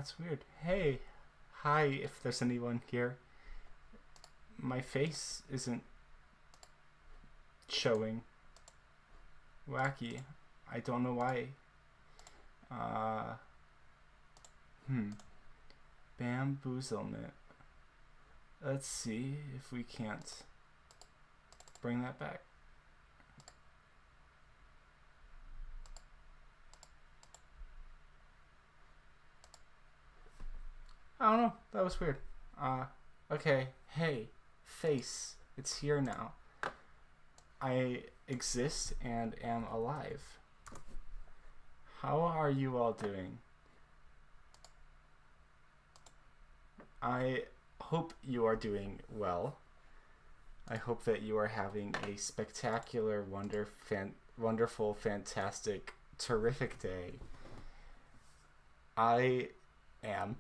That's weird. Hey, hi, if there's anyone here. My face isn't showing. Wacky. I don't know why. Uh, hmm. Bamboozlement. Let's see if we can't bring that back. I don't know. That was weird. Okay. Hey, face. It's here now. I exist and am alive. How are you all doing? I hope you are doing well. I hope that you are having a spectacular, wonderful, fantastic, terrific day. I am.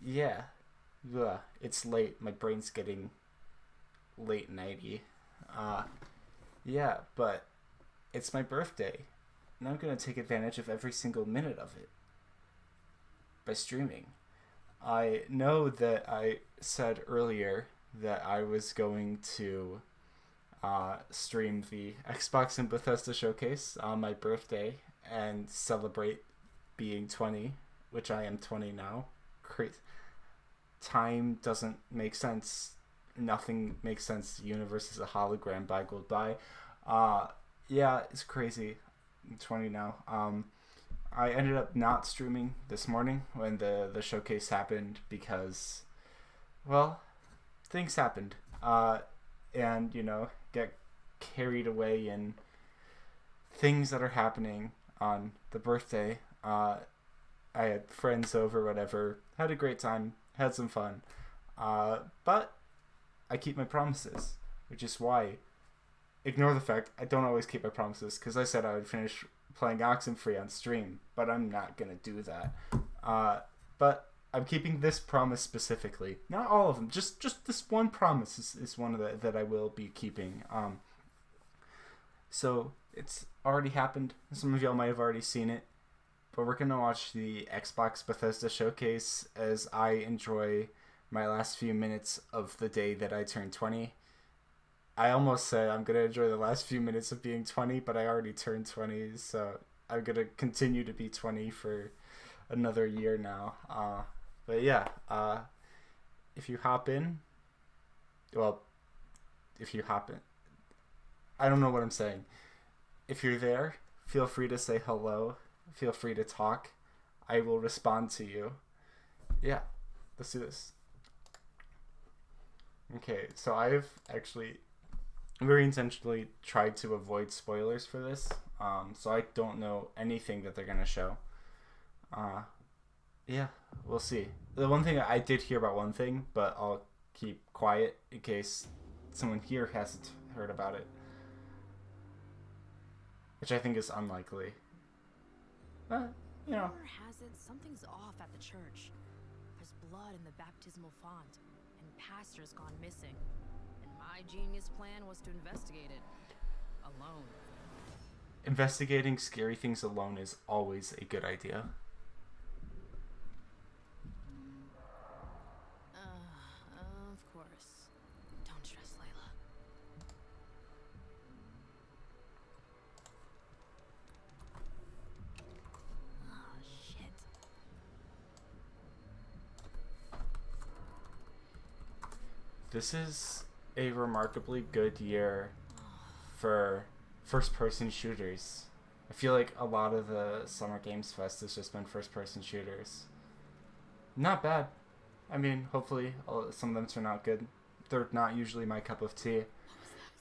Yeah. Ugh, it's late. My brain's getting late nighty. Uh, yeah, but it's my birthday, and I'm gonna take advantage of every single minute of it by streaming. I know that I said earlier that I was going to stream the Xbox and Bethesda showcase on my birthday and celebrate being 20, which I am 20 now. Time doesn't make sense. Nothing makes sense. The universe is a hologram by Goldbye. Uh, yeah, it's crazy. I'm 20 now. I ended up not streaming this morning when the showcase happened because, well, things happened. And, get carried away in things that are happening on the birthday. I had friends over, whatever, had a great time, had some fun. But I keep my promises, which is why, ignore the fact I don't always keep my promises, because I said I would finish playing Oxenfree on stream, but I'm not going to do that. But I'm keeping this promise specifically. Not all of them, just this one promise is one of that I will be keeping. So it's already happened. Some of y'all might have already seen it. But we're going to watch the Xbox Bethesda showcase as I enjoy my last few minutes of the day that I turned 20. I almost said I'm going to enjoy the last few minutes of being 20, but I already turned 20, so I'm going to continue to be 20 for another year now. But yeah, if you hop in, I don't know what I'm saying. If you're there, feel free to say hello. Feel free to talk. I will respond to you. Yeah, let's do this. Okay, so I've actually very intentionally tried to avoid spoilers for this. So I don't know anything that they're going to show. Yeah, we'll see. The one thing I did hear about one thing, but I'll keep quiet in case someone here hasn't heard about it, which I think is unlikely. Rumor has it something's off at the church. There's blood in the baptismal font, and pastor's gone missing. And my genius plan was to investigate it alone. Investigating scary things alone is always a good idea. Of course. Don't stress, Layla. Oh, shit. This is a remarkably good year for first-person shooters. I feel like a lot of the Summer Games Fest has just been first-person shooters. Not bad. I mean, hopefully some of them turn out good. They're not usually my cup of tea.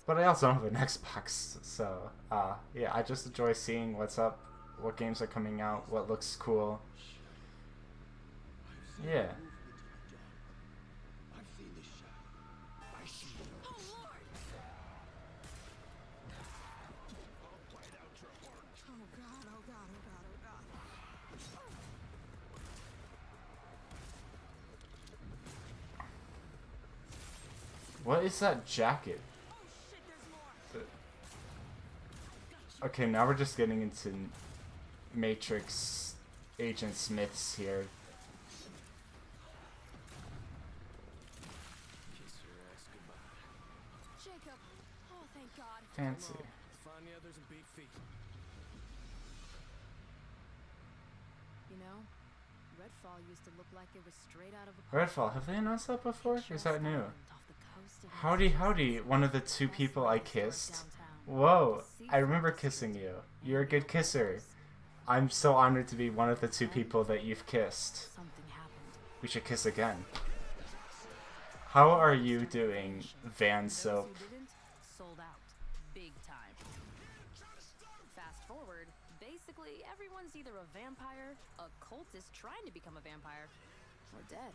But I also don't have an Xbox, so yeah, I just enjoy seeing what's up, what games are coming out, what looks cool. Yeah. What is that jacket? Okay, now we're just getting into Matrix Agent Smiths here. Thank God. Fancy. Let's find the others and beat feet. You know, Redfall used to look like it was straight out of a Redfall, have they announced that before? Or is that new? off the coast of Howdy, howdy, one of the two people I kissed. Whoa, I remember kissing you. You're a good kisser. I'm so honored to be one of the two people that you've kissed. Something happened. We should kiss again. How are you doing, Van Those Soap? who didn't, sold out. Big time. Fast forward, basically everyone's either a vampire, a cultist trying to become a vampire, or dead.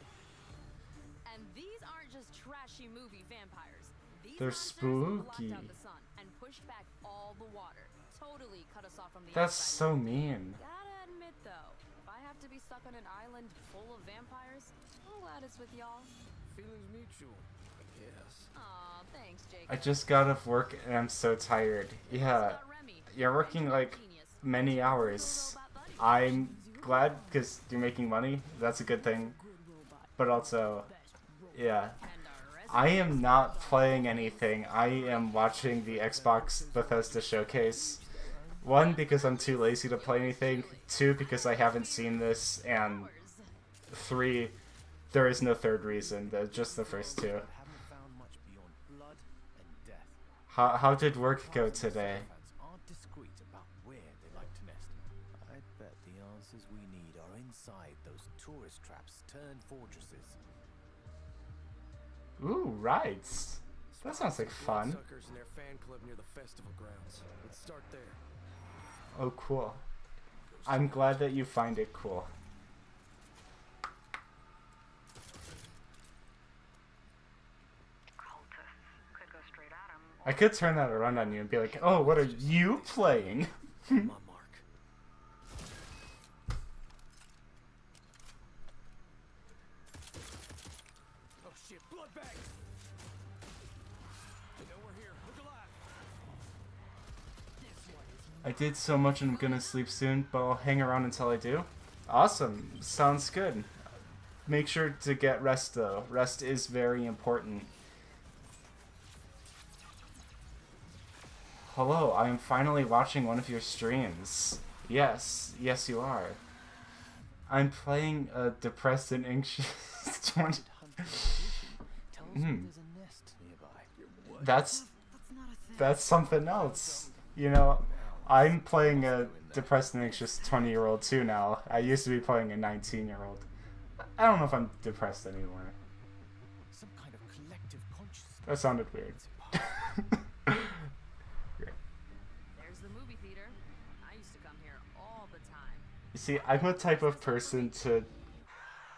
And these aren't just trashy movie vampires. These They're monsters spooky. blocked out the sun and pushed back all the water. Totally cut us off from the That's outside so world. mean. Gotta admit though, if I have to be stuck on an island full of vampires, I'm glad it's with y'all. Feelings mutual. Yes. Aw, thanks, Jake. I just got off work and I'm so tired. Yeah, you're working like many hours. I'm glad because you're making money. That's a good thing. But also, yeah. I am not playing anything. I am watching the Xbox Bethesda showcase. One, because I'm too lazy to play anything. Two, because I haven't seen this. And three, there is no third reason. They're just the first two. Haven't found much beyond blood and death. How did work go today? Fans aren't discreet about where they like to nest. I bet the answers we need are inside those tourist traps turned fortresses. Ooh, rides. That sounds like fun. Suckers and their fan club near the festival grounds. Let's start there. Oh, cool. I'm glad that you find it cool. Could go straight at him. I could turn that around on you and be like, oh, what are you playing? My mark. Oh shit, blood bag! They know we're here. Look alive. This one is I did so much and I'm gonna sleep soon, but I'll hang around until I do. Awesome. Sounds good. Make sure to get rest though. Rest is very important. Hello, I am finally watching one of your streams. Yes, yes you are. I'm playing a depressed and anxious 20. Tell us Hmm. there's a nest nearby. That's not a thing. that's something else. You know, I'm playing a depressed and anxious 20-year-old too now. I used to be playing a 19-year-old. I don't know if I'm depressed anymore. Some kind of collective consciousness. That sounded weird. There's the movie theater. I used to come here all the time. You see, I'm the type of person to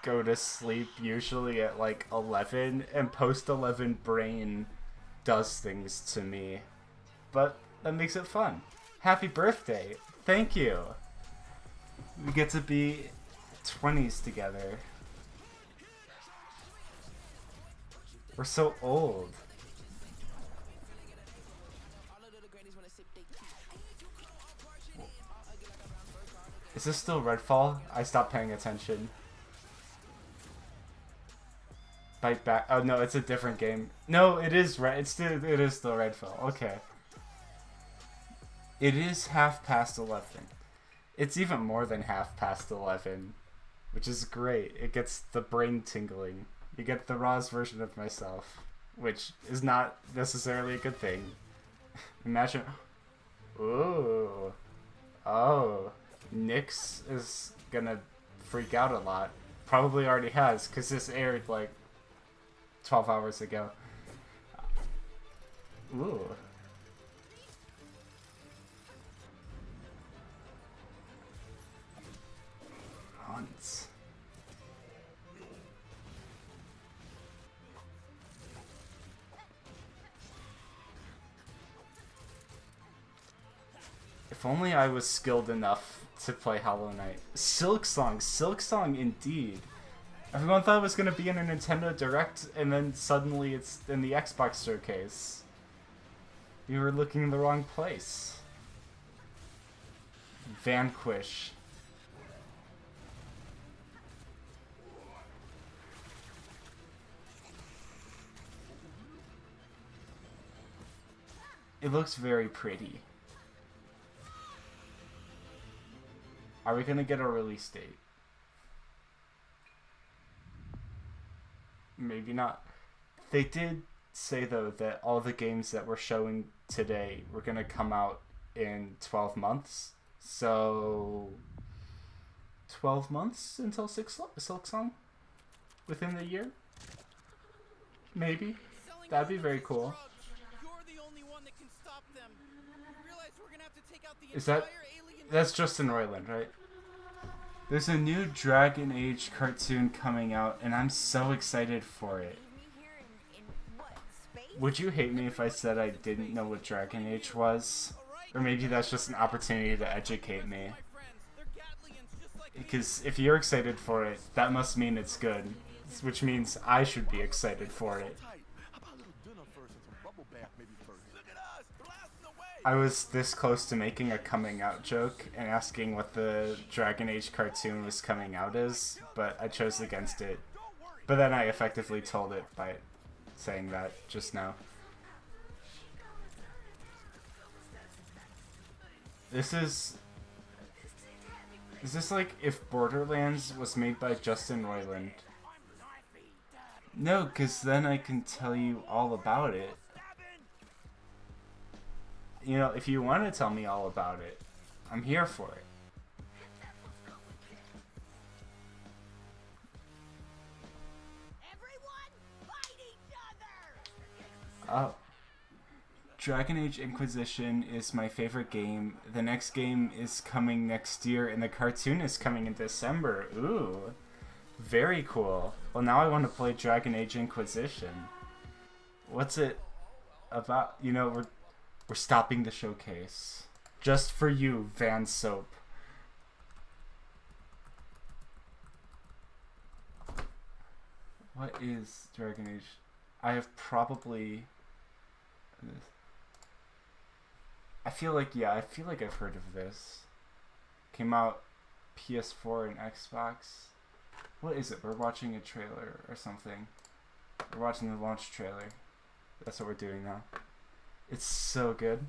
go to sleep usually at like 11, and post-11 brain does things to me. But that makes it fun. Happy birthday. Thank you. We get to be 20s together. We're so old. Is this still Redfall? I stopped paying attention. Bite back. Oh no, it's a different game. No, it is it is still Redfall. Okay. It is half past 11. It's even more than half past 11, which is great. It gets the brain tingling. You get the Roz version of myself, which is not necessarily a good thing. Imagine. Ooh. Oh. Nyx is gonna freak out a lot. Probably already has, because this aired like 12 hours ago. Ooh. Hunts. If only I was skilled enough to play Hollow Knight. Silksong indeed. Everyone thought it was going to be in a Nintendo Direct, and then suddenly it's in the Xbox showcase. You were looking in the wrong place. Vanquish. It looks very pretty. Are we gonna get a release date? Maybe not. They did say though that all the games that we're showing today were gonna come out in 12 months. So 12 months until Silksong? Within the year? Maybe. That'd be very cool. Is that... That's Justin Roiland, right? There's a new Dragon Age cartoon coming out, and I'm so excited for it. Would you hate me if I said I didn't know what Dragon Age was? Or maybe that's just an opportunity to educate me. Because if you're excited for it, that must mean it's good. Which means I should be excited for it. I was this close to making a coming out joke and asking what the Dragon Age cartoon was coming out as, but I chose against it. But then I effectively told it by saying that just now. Is this like if Borderlands was made by Justin Roiland? No, because then I can tell you all about it. You know, if you want to tell me all about it, I'm here for it. Oh. Dragon Age Inquisition is my favorite game. The next game is coming next year, and the cartoon is coming in December. Ooh. Very cool. Well, now I want to play Dragon Age Inquisition. What's it about? You know, we're stopping the showcase. Just for you, Van Soap. What is Dragon Age? I have probably... I feel like I've heard of this. Came out PS4 and Xbox. What is it? We're watching a trailer or something. We're watching the launch trailer. That's what we're doing now. It's so good.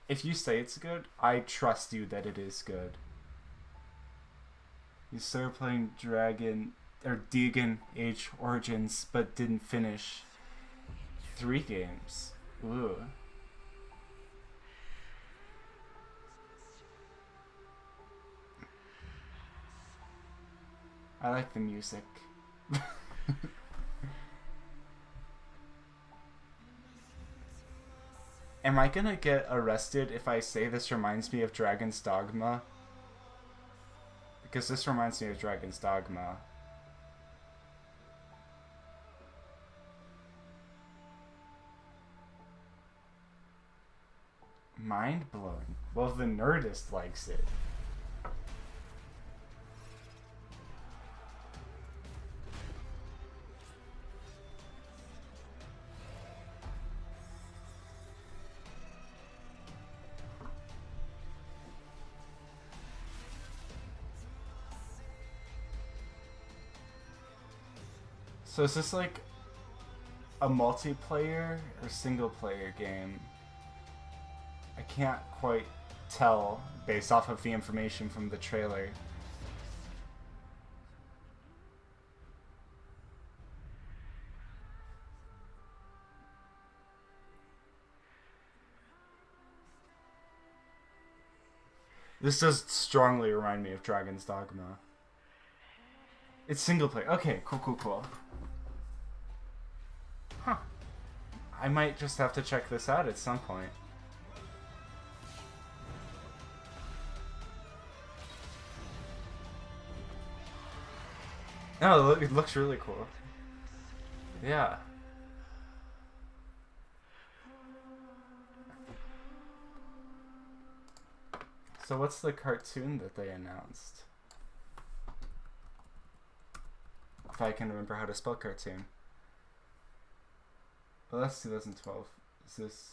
If you say it's good, I trust you that it is good. You started playing Dragon Age Origins, but didn't finish 3 games. Ooh. I like the music. Am I gonna get arrested if I say this reminds me of Dragon's Dogma? Because this reminds me of Dragon's Dogma. Mind blowing. Well, the Nerdist likes it. So is this like a multiplayer or single player game? I can't quite tell based off of the information from the trailer. This does strongly remind me of Dragon's Dogma. It's single player. Okay, cool. Huh. I might just have to check this out at some point. No, it looks really cool. Yeah. So what's the cartoon that they announced? If I can remember how to spell cartoon. Well, that's 2012. Is this...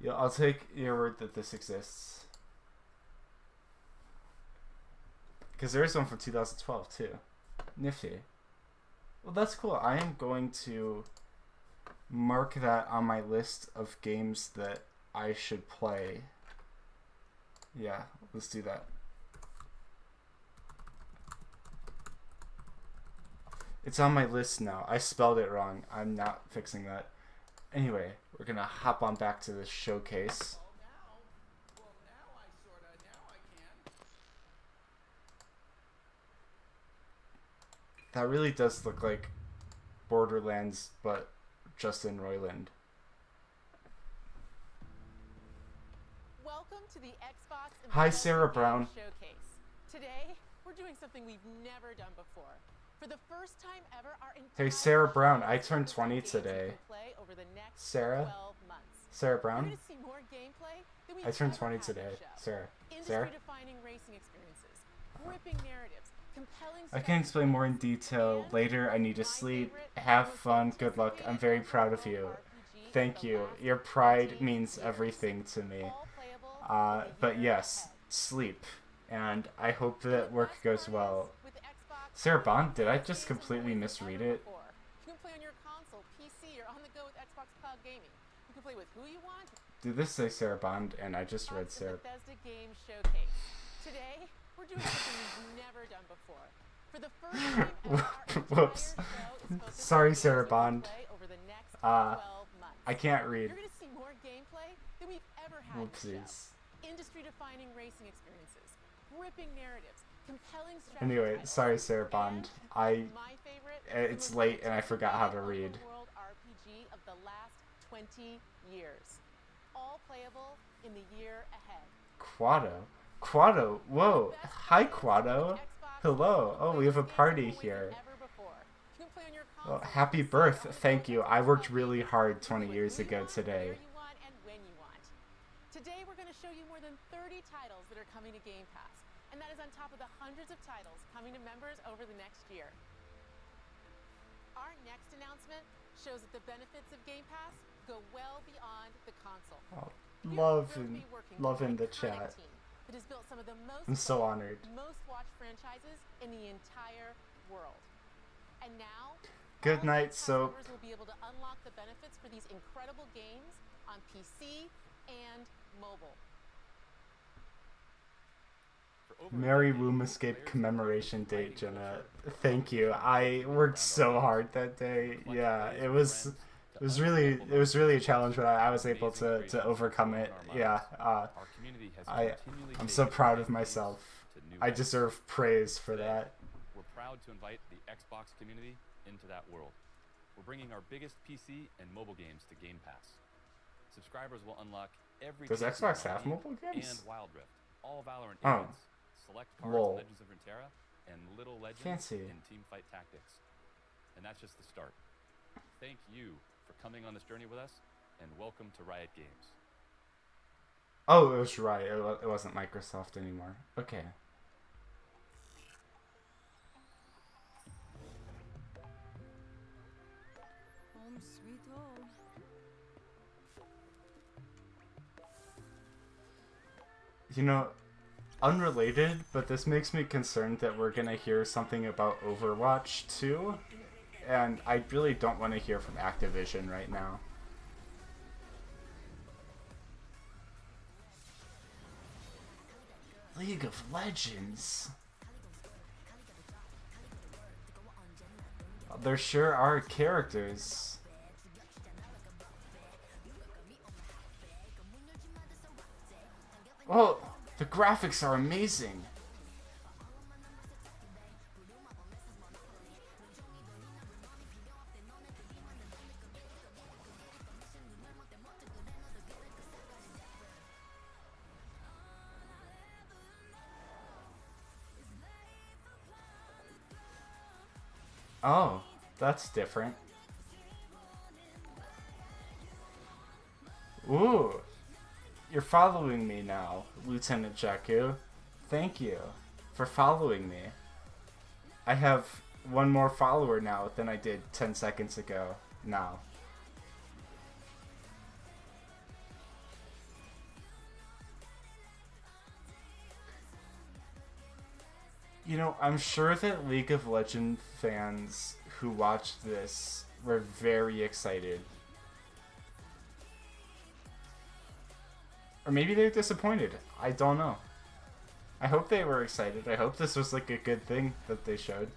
Yeah, I'll take your word that this exists. Because there is one from 2012 too. Nifty. Well, that's cool. I am going to mark that on my list of games that I should play. Yeah, let's do that. It's on my list now. I spelled it wrong. I'm not fixing that. Anyway, we're gonna hop on back to the showcase. That really does look like Borderlands, but just in Royland. Welcome to the Xbox and Hi, Bethesda Sarah Game Brown. Showcase. Today, we're doing something we've never done before. For the first time ever, our entire Hey, Sarah Brown, I showcase turned is 20 games you can today. play over the next Sarah? 12 months. Sarah You're Brown? gonna see more gameplay than we've I turned ever 20 had on today. the show. Sarah. Sarah? Industry-defining racing experiences, gripping narratives, compelling I can explain more in detail later. I need to sleep. Have fun. Good luck. I'm very proud of you. Thank you. Your pride means everything to me. But yes, sleep. And I hope that work goes well. Sarah Bond, did I just completely misread it? You can play on your console, PC, or on the go with Xbox Cloud Gaming. You can play with who you want. Did this say Sarah Bond? And I just read Sarah. Bethesda Game Showcase. Today, we're doing something we've never done before. For the first time ever, our Whoops. entire show is focused Sorry, on Sarah games you can Bond. play over the next 12 months. I can't read. You're gonna see more gameplay than we've ever had on the show. Whoopsies. Industry-defining racing experiences, gripping narratives, compelling strategy Anyway, titles, sorry, Sarah Bond. and my favorite, the It's most late and I forgot how to open read. world RPG of the last 20 years. All playable in the year ahead. Quado. Quado. Whoa. Hi, Quado. Hello. Oh, we have a party here. Well, happy birth. Thank you. I worked really hard 20 years ago today. Today we're going to show you more than 30 titles that are coming to Game Pass, and that is on top of the hundreds of titles coming to members over the next year. Our next announcement shows that the benefits of Game Pass go well beyond the console. Oh, We are love thrilled to in be working love with in an the iconic chat. team that has built some of the most I'm so played, honored. most watched franchises in the entire world. And now, Good all night, Game Pass Soap. members will be able to unlock the benefits for these incredible games on PC and mobile. Merry Womb Escape commemoration date, Jenna. Thank you. I worked so hard that day. Yeah, it was really a challenge, but I was able to overcome it. Yeah. I'm so proud of myself. I deserve praise for that. We're proud to invite the Xbox community into that world. We're bringing our biggest PC and mobile games to Game Pass. Subscribers will unlock every Does Tales Xbox from have Marnie mobile games? and Wild Rift, all Valorant Oh. agents, select cards Lol. in Legends of Runeterra, and Little Legends Fancy. in Teamfight Tactics. And that's just the start. Thank you for coming on this journey with us, and welcome to Riot Games. Oh, it was right. It wasn't Microsoft anymore. Okay. Home sweet home. You know, unrelated, but this makes me concerned that we're gonna hear something about Overwatch 2, and I really don't want to hear from Activision right now. League of Legends. There sure are characters. Oh, the graphics are amazing. Oh, that's different. Ooh, you're following me now, Lieutenant Jakku. Thank you for following me. I have one more follower now than I did 10 seconds ago now. You know, I'm sure that League of Legends fans who watched this were very excited. Or maybe they're disappointed. I don't know. I hope they were excited. I hope this was like a good thing that they showed.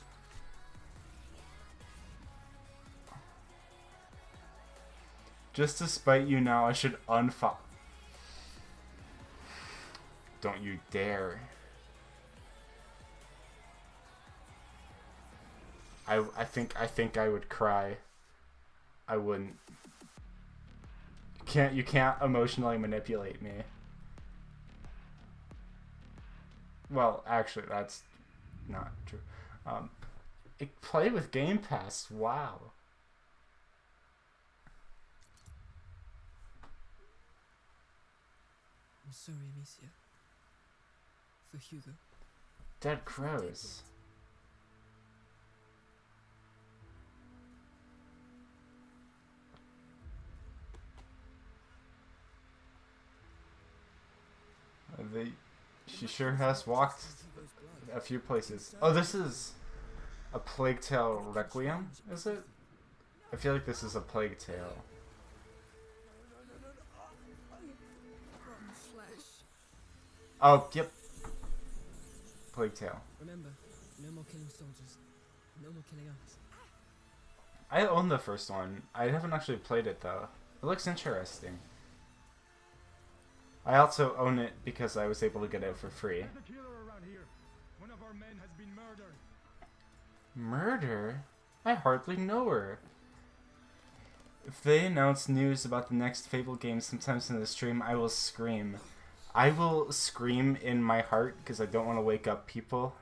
Just to spite you now, I should unfollow. Don't you dare. I think I would cry. I wouldn't. You can't emotionally manipulate me. Well, actually, that's not true. Play with Game Pass. Wow. I'm sorry, Amicia. For Hugo. Dead crows. She sure has walked a few places. Oh, this is a Plague Tale Requiem, is it? I feel like this is a Plague Tale. Oh, yep. Plague Tale. Remember, no more killing soldiers. No more killing us. I own the first one. I haven't actually played it though. It looks interesting. I also own it because I was able to get it for free. There's a killer around here. One of our men has been murdered. Murder? I hardly know her. If they announce news about the next Fable game sometimes in the stream, I will scream. I will scream in my heart because I don't want to wake up people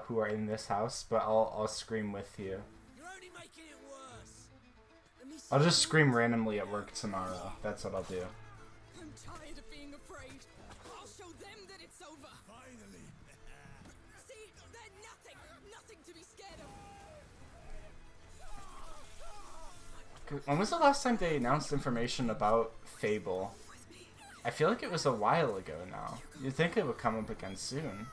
who are in this house, but I'll scream with you. You're only making it worse. Amicia, I'll just scream randomly at work tomorrow. That's what I'll do. I'm tired of being afraid. I'll show them that it's over. Finally. See, they're nothing to be scared of. When was the last time they announced information about Fable? I feel like it was a while ago now. You'd think it would come up again soon.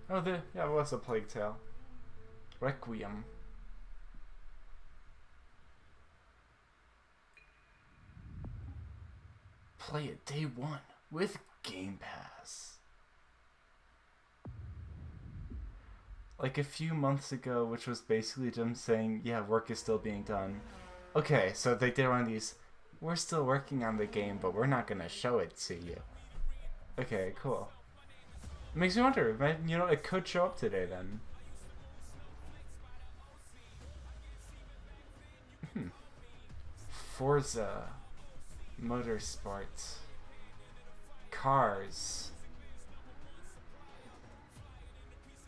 Oh, yeah, it was a Plague Tale. Requiem. Play it day one with Game Pass. Like a few months ago, which was basically them saying, yeah, work is still being done. Okay, so they did one of these, we're still working on the game, but we're not going to show it to you. Okay, cool. It makes me wonder, you know, it could show up today then. Forza. Motorsport. Cars.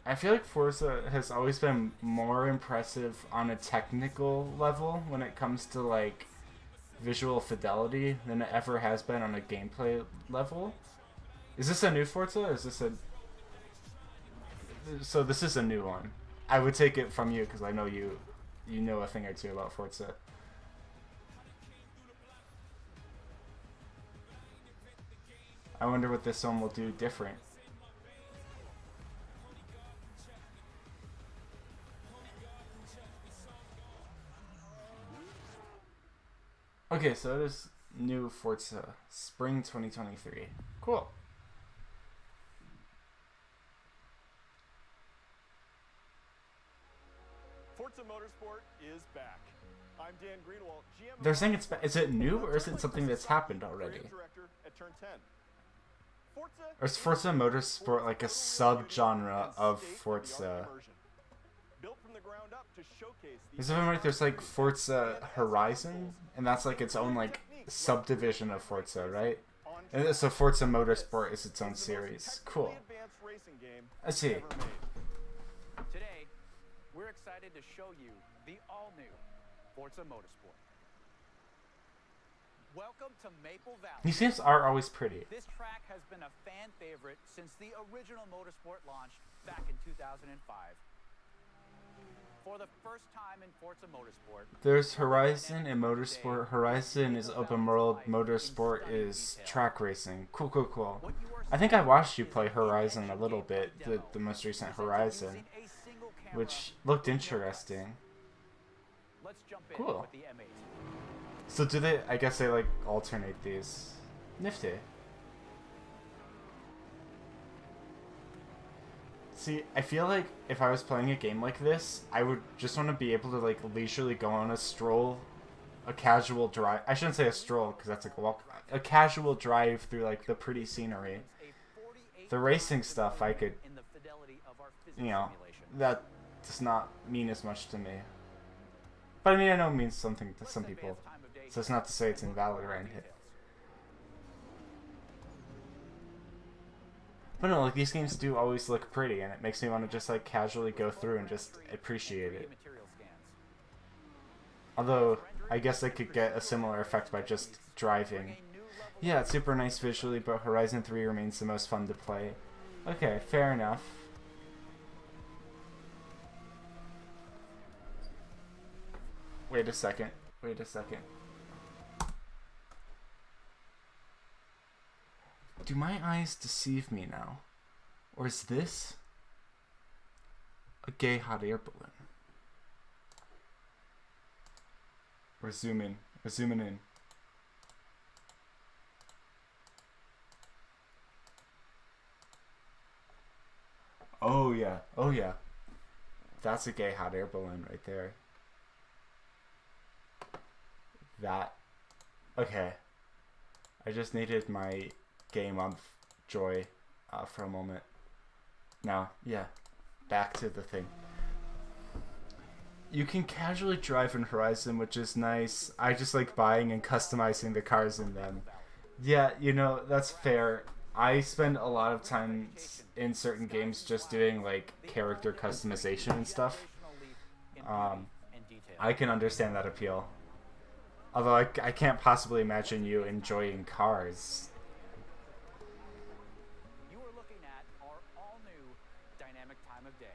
I feel like Forza has always been more impressive on a technical level when it comes to like visual fidelity than it ever has been on a gameplay level. Is this a new Forza? Is this a... So this is a new one. I would take it from you because I know you know a thing or two about Forza. I wonder what this one will do different. Okay, so it is new Forza, Spring 2023. Cool. Forza Motorsport is back. I'm Dan Greenwald, GM. They're saying it's is it new or is it something that's happened already? Director at Turn 10. Forza Or is Forza Motorsport like a sub-genre of Forza? Built from the ground up to showcase Is it right? There's like Forza Horizon, and that's like its own like subdivision of Forza, right? And so Forza Motorsport is its own series. Cool. I see. Today, we're excited to show you the all-new Forza Motorsport. Welcome to Maple Valley. These games are always pretty. This track has been a fan favorite since the original Motorsport launched back in 2005. For the first time in Forza Motorsport, There's Horizon and Motorsport. Horizon is open world. Motorsport is track racing. Cool, cool, cool. I think I watched you play Horizon a little bit, the most recent Horizon, which looked interesting. let's jump in Cool. with the M8. So do they, I guess they like alternate these. Nifty. See, I feel like if I was playing a game like this, I would just want to be able to like leisurely go on a stroll, a casual drive. I shouldn't say a stroll because that's like a walk. A casual drive through like the pretty scenery. The racing stuff I could, you know, that does not mean as much to me. But I mean, I know it means something to some people. So it's not to say it's invalid or anything. But no, like these games do always look pretty, and it makes me want to just like casually go through and just appreciate it. Although, I guess I could get a similar effect by just driving. Yeah, it's super nice visually, but Horizon 3 remains the most fun to play. Okay, fair enough. Wait a second. Wait a second. Do my eyes deceive me now? Or is this a gay hot air balloon? We're zooming. We're zooming in. Oh yeah. Oh yeah. That's a gay hot air balloon right there. That. Okay. I just needed my game of joy for a moment. Now, yeah, back to the thing. You can casually drive in Horizon, which is nice. I just like buying and customizing the cars in them. Yeah, you know, that's fair. I spend a lot of time in certain games just doing like character customization and stuff. I can understand that appeal. Although I can't possibly imagine you enjoying cars. You are looking at our all-new dynamic time of day.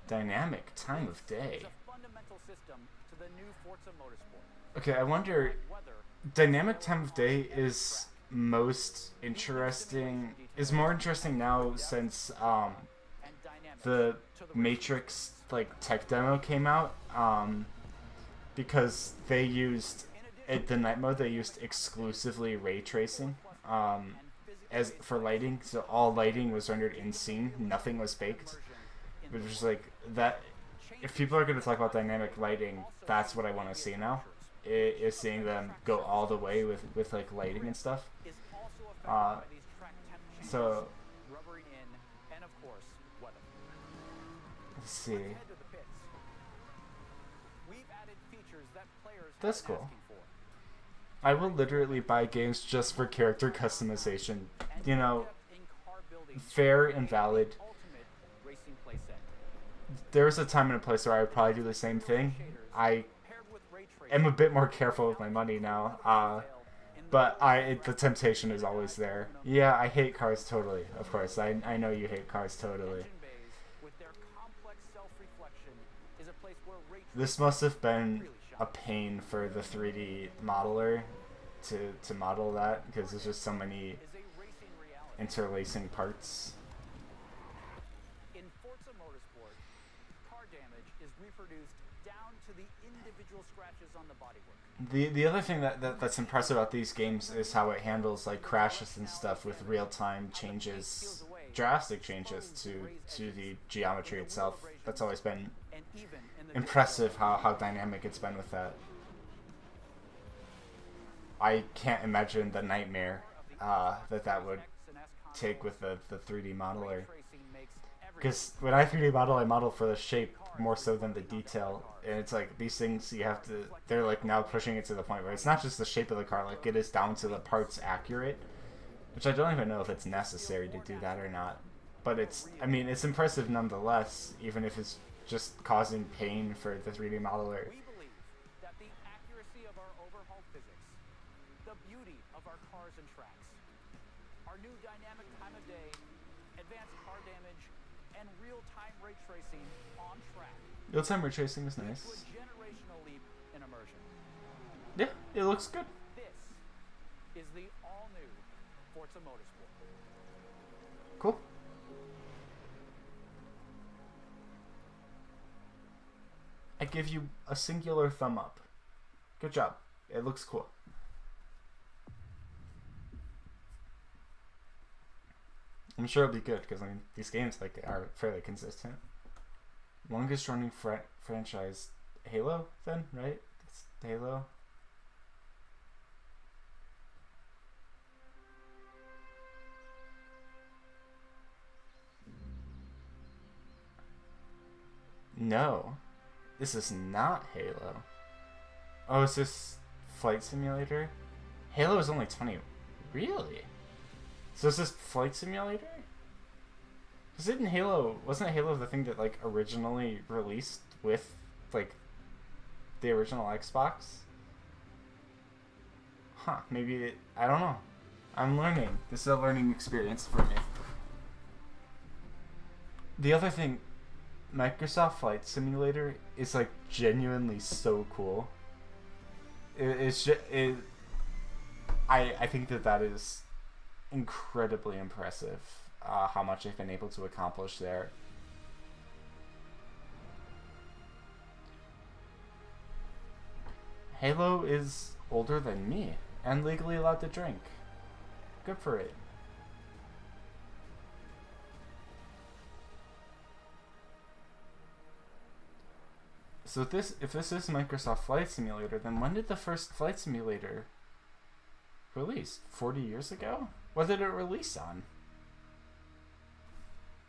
Dynamic time of day. It's a fundamental system to the new Forza Motorsport. Okay, I wonder. Dynamic time of day is most interesting. Is more interesting now since the Matrix like tech demo came out. Because they used the night mode. They used exclusively ray tracing. As for lighting, so all lighting was rendered in scene. Nothing was baked. Which is like that. If people are going to talk about dynamic lighting, that's what I want to see now. Is seeing them go all the way with like lighting and stuff. So let's see. That's cool. I will literally buy games just for character customization. You know, fair and valid. There was a time and a place where I would probably do the same thing. I am a bit more careful with my money now. But the temptation is always there. Yeah, I hate cars totally. Of course, I know you hate cars totally. This must have been a pain for the 3D modeler to model that, because there's just so many interlacing parts. In Forza Motorsport, car damage is reproduced down to the individual scratches on the bodywork. The other thing that's impressive about these games is how it handles like crashes and stuff with real-time changes, drastic changes to the geometry itself. That's always been impressive how dynamic it's been with that. I can't imagine the nightmare that would take with the 3D modeler. Because when I 3D model, I model for the shape more so than the detail. And it's like these things you have to, they're like now pushing it to the point where it's not just the shape of the car, like it is down to the parts accurate. Which I don't even know if it's necessary to do that or not. But it's, I mean, it's impressive nonetheless, even if it's just causing pain for the 3D modeler. We believe that the accuracy of our overhauled physics, the beauty of our cars and tracks, our new dynamic time of day, advanced car damage, and real-time ray tracing on track. Real-time ray tracing is To nice. a generational leap in immersion. Yeah, it looks good. This is the all-new Forza Motorsport. Cool. I give you a singular thumb up. Good job. It looks cool. I'm sure it'll be good because I mean these games like are fairly consistent. Longest running franchise, Halo. Then right? It's Halo. No, this is not Halo. Oh, is this Flight Simulator? Halo is only 20. Really? So is this Flight Simulator? Because didn't Halo, wasn't Halo the thing that like originally released with like the original Xbox? Huh, maybe it, I don't know. I'm learning. This is a learning experience for me. The other thing, Microsoft Flight Simulator is like genuinely so cool. It's just, I think that is incredibly impressive. How much they've been able to accomplish there. Halo is older than me and legally allowed to drink. Good for it. So if this is Microsoft Flight Simulator, then when did the first Flight Simulator release? 40 years ago? What did it release on?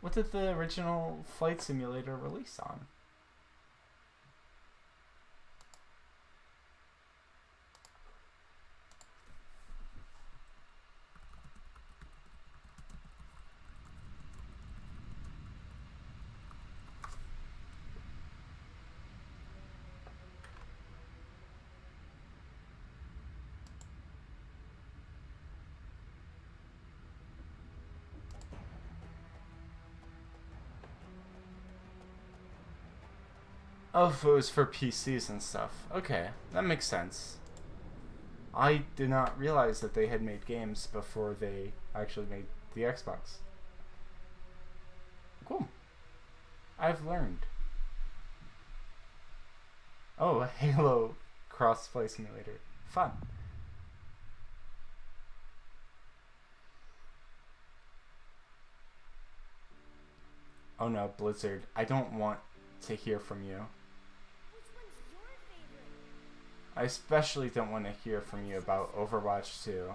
What did the original Flight Simulator release on? Oh, if it was for PCs and stuff. Okay, that makes sense. I did not realize that they had made games before they actually made the Xbox. Cool. I've learned. Oh, Halo Crossplay Simulator. Fun. Oh no, Blizzard. I don't want to hear from you. I especially don't want to hear from you about Overwatch 2.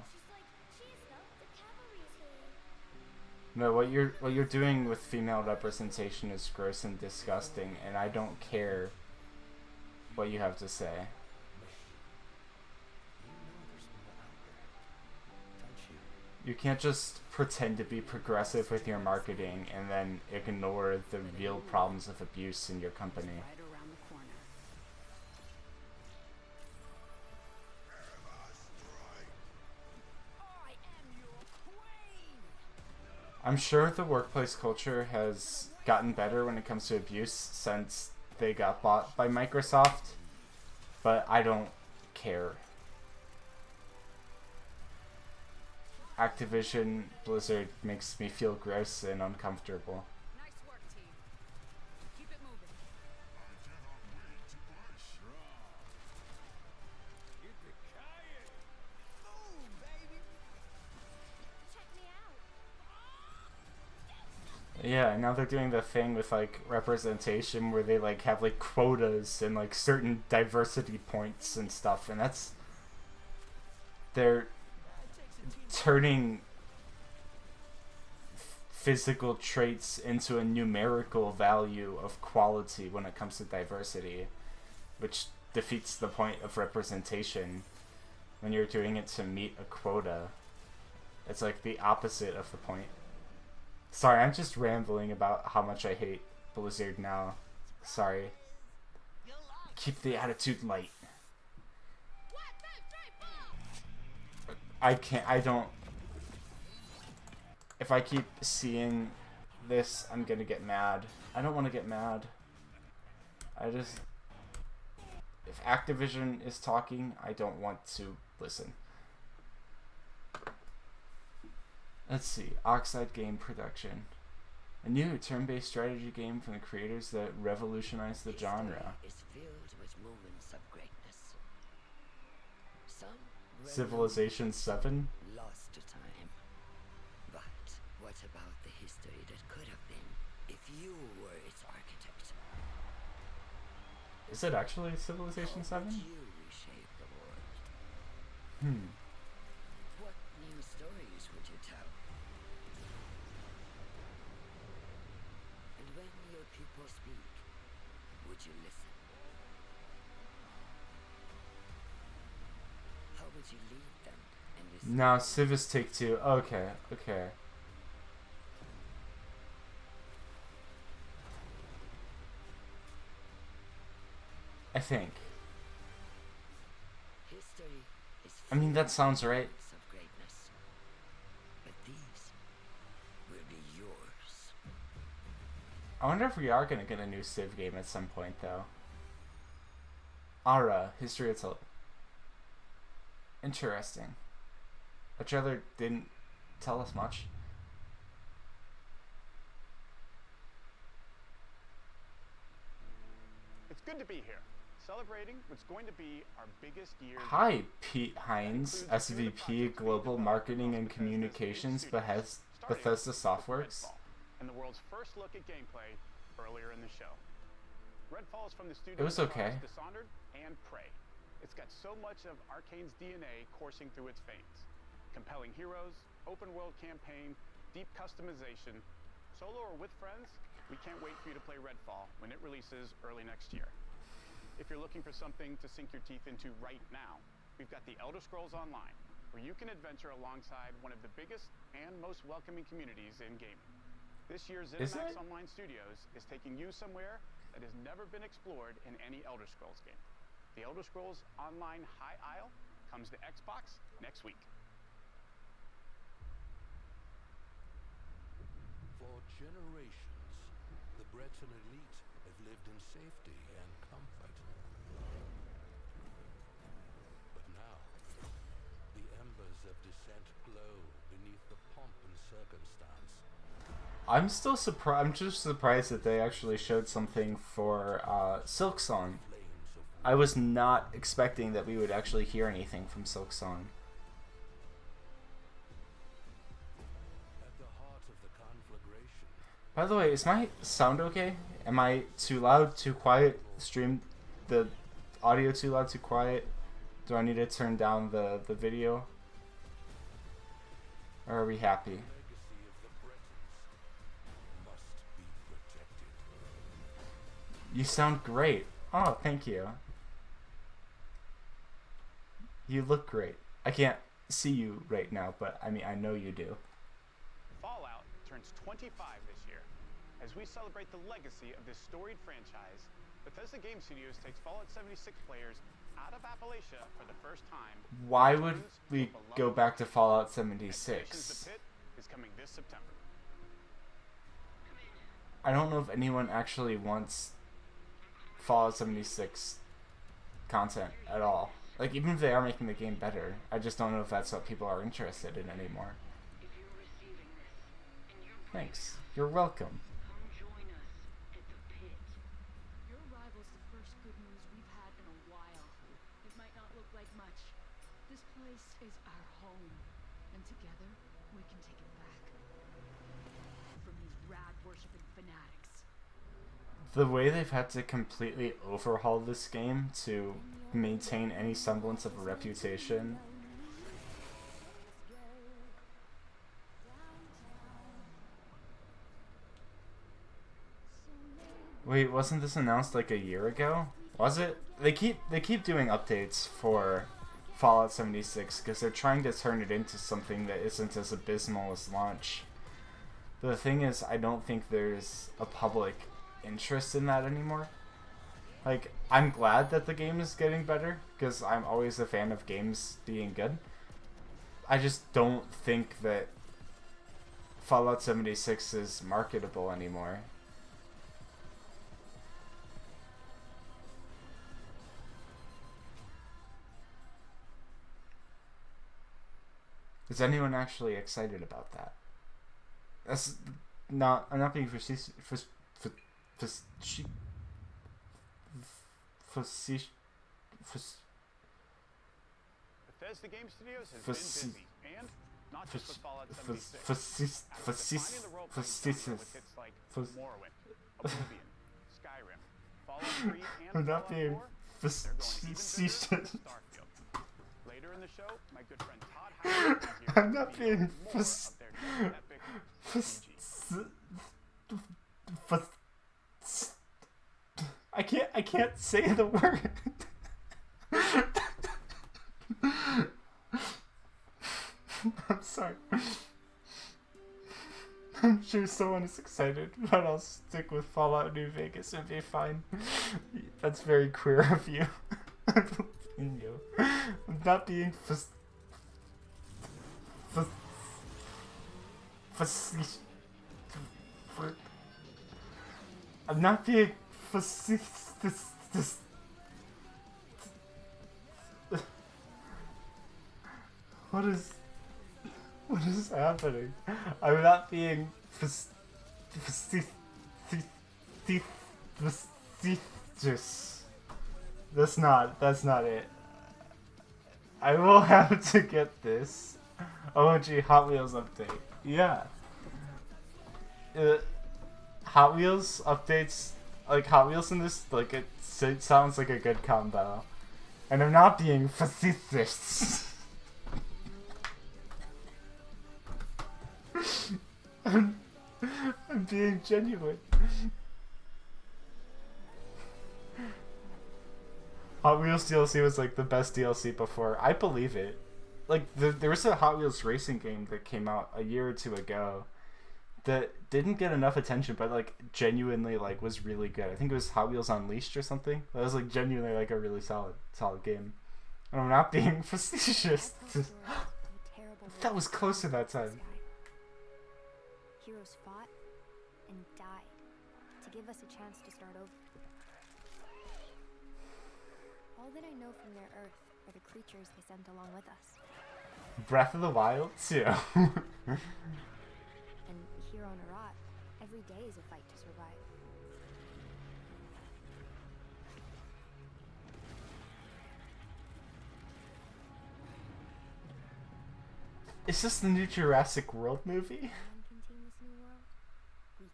No, what you're doing with female representation is gross and disgusting, and I don't care what you have to say. You can't just pretend to be progressive with your marketing and then ignore the real problems of abuse in your company. I'm sure the workplace culture has gotten better when it comes to abuse since they got bought by Microsoft, but I don't care. Activision Blizzard makes me feel gross and uncomfortable. Nice work, team. Keep it moving. Yeah, now they're doing the thing with like representation where they like have like quotas and like certain diversity points and stuff, and they're turning physical traits into a numerical value of quality when it comes to diversity, which defeats the point of representation when you're doing it to meet a quota. It's like the opposite of the point. Sorry, I'm just rambling about how much I hate Blizzard now. Sorry. Keep the attitude light. I don't... If I keep seeing this, I'm gonna get mad. I don't want to get mad. If Activision is talking, I don't want to listen. Let's see. Oxide Game Production. A new turn-based strategy game from the creators that revolutionized the genre. Is filled with moments of greatness. Some Civilization 7? lost to time. But what about the history that could have been if you were its architect? Is it actually Civilization 7? You reshape the world. What new stories would you tell? And when your people speak, would you listen? How would you lead them in this? No, Civ is Take-Two. Okay, okay. I think. History is I mean, that sounds right. moments of greatness. But these will be yours. I wonder if we are going to get a new Civ game at some point, though. Ara, History of Television. Interesting. A trailer didn't tell us much. It's good to be here, celebrating what's going to be our biggest year. Hi, Pete Hines, SVP Global Marketing and Communications, Bethesda Softworks. And the world's first look at gameplay earlier in the show. Redfall is from the studio It was okay. Dishonored and Prey. It's got so much of Arcane's DNA coursing through its veins. Compelling heroes, open world campaign, deep customization. Solo or with friends, we can't wait for you to play Redfall when it releases early next year. If you're looking for something to sink your teeth into right now, we've got the Elder Scrolls Online, where you can adventure alongside one of the biggest and most welcoming communities in gaming. This year's ZeniMax Online Studios is taking you somewhere that has never been explored in any Elder Scrolls game. The Elder Scrolls Online High Isle comes to Xbox next week. For generations, the Breton elite have lived in safety and comfort. But now, the embers of dissent glow beneath the pomp and circumstance. I'm still surprised. I'm just surprised that they actually showed something for Silksong. I was not expecting that we would actually hear anything from Silksong. At the heart of the conflagration. By the way, is my sound okay? Am I too loud, too quiet? Stream the audio too loud, too quiet? Do I need to turn down the video? Or are we happy? You sound great. Oh, thank you. You look great. I can't see you right now, but I mean, I know you do. Fallout turns 25 this year. As we celebrate the legacy of this storied franchise, Bethesda Game Studios takes Fallout 76 players out of Appalachia for the first time. Why would we go back to Fallout 76? The Pit is coming this September. I don't know if anyone actually wants Fallout 76 content at all. Like, even if they are making the game better, I just don't know if that's what people are interested in anymore. Thanks. You're welcome. Your arrival's the first good news we've had in a while. It might not look like much. This place is our home, and together we can take it back from these rad-worshipping fanatics. The way they've had to completely overhaul this game to maintain any semblance of a reputation. Wait, wasn't this announced like a year ago? Was it? They keep doing updates for Fallout 76 because they're trying to turn it into something that isn't as abysmal as launch. But the thing is, I don't think there's a public interest in that anymore. Like, I'm glad that the game is getting better because I'm always a fan of games being good. I just don't think that Fallout 76 is marketable anymore. Is anyone actually excited about that? That's not. I'm not being facetious. Bethesda Game Studios has been busy, and not just with Fallout 76. After defining the role-playing genre with hits like Morrowind, Oblivion, Skyrim, Fallout 3, and Fallout 4, they're going even bigger with Starfield. Later in the show, my good friend Todd Howard is here I'm not being more of their epic RPG. I can't say the word. I'm sorry. I'm sure someone is excited, but I'll stick with Fallout New Vegas and be fine. That's very queer of you. I believe in you. I'm not being I'm not being facetious. What is happening? I'm not being facetious. That's not it. I will have to get this. OMG Hot Wheels update. Yeah. Hot Wheels updates, like Hot Wheels in this, like it sounds like a good combo. And I'm not being facetious. I'm being genuine. Hot Wheels DLC was like the best DLC before. I believe it. Like there was a Hot Wheels racing game that came out a year or two ago that didn't get enough attention, but like genuinely like was really good. I think it was Hot Wheels Unleashed or something. That was like genuinely like a really solid game. And I'm not being facetious. That was closer that time. Heroes fought and died to give us a chance to start over. All that I know from their Earth are the creatures they sent along with us. Breath of the Wild too. And here on Arat, every day is a fight to survive. Is this the new Jurassic World movie? Can contain this new world? We can.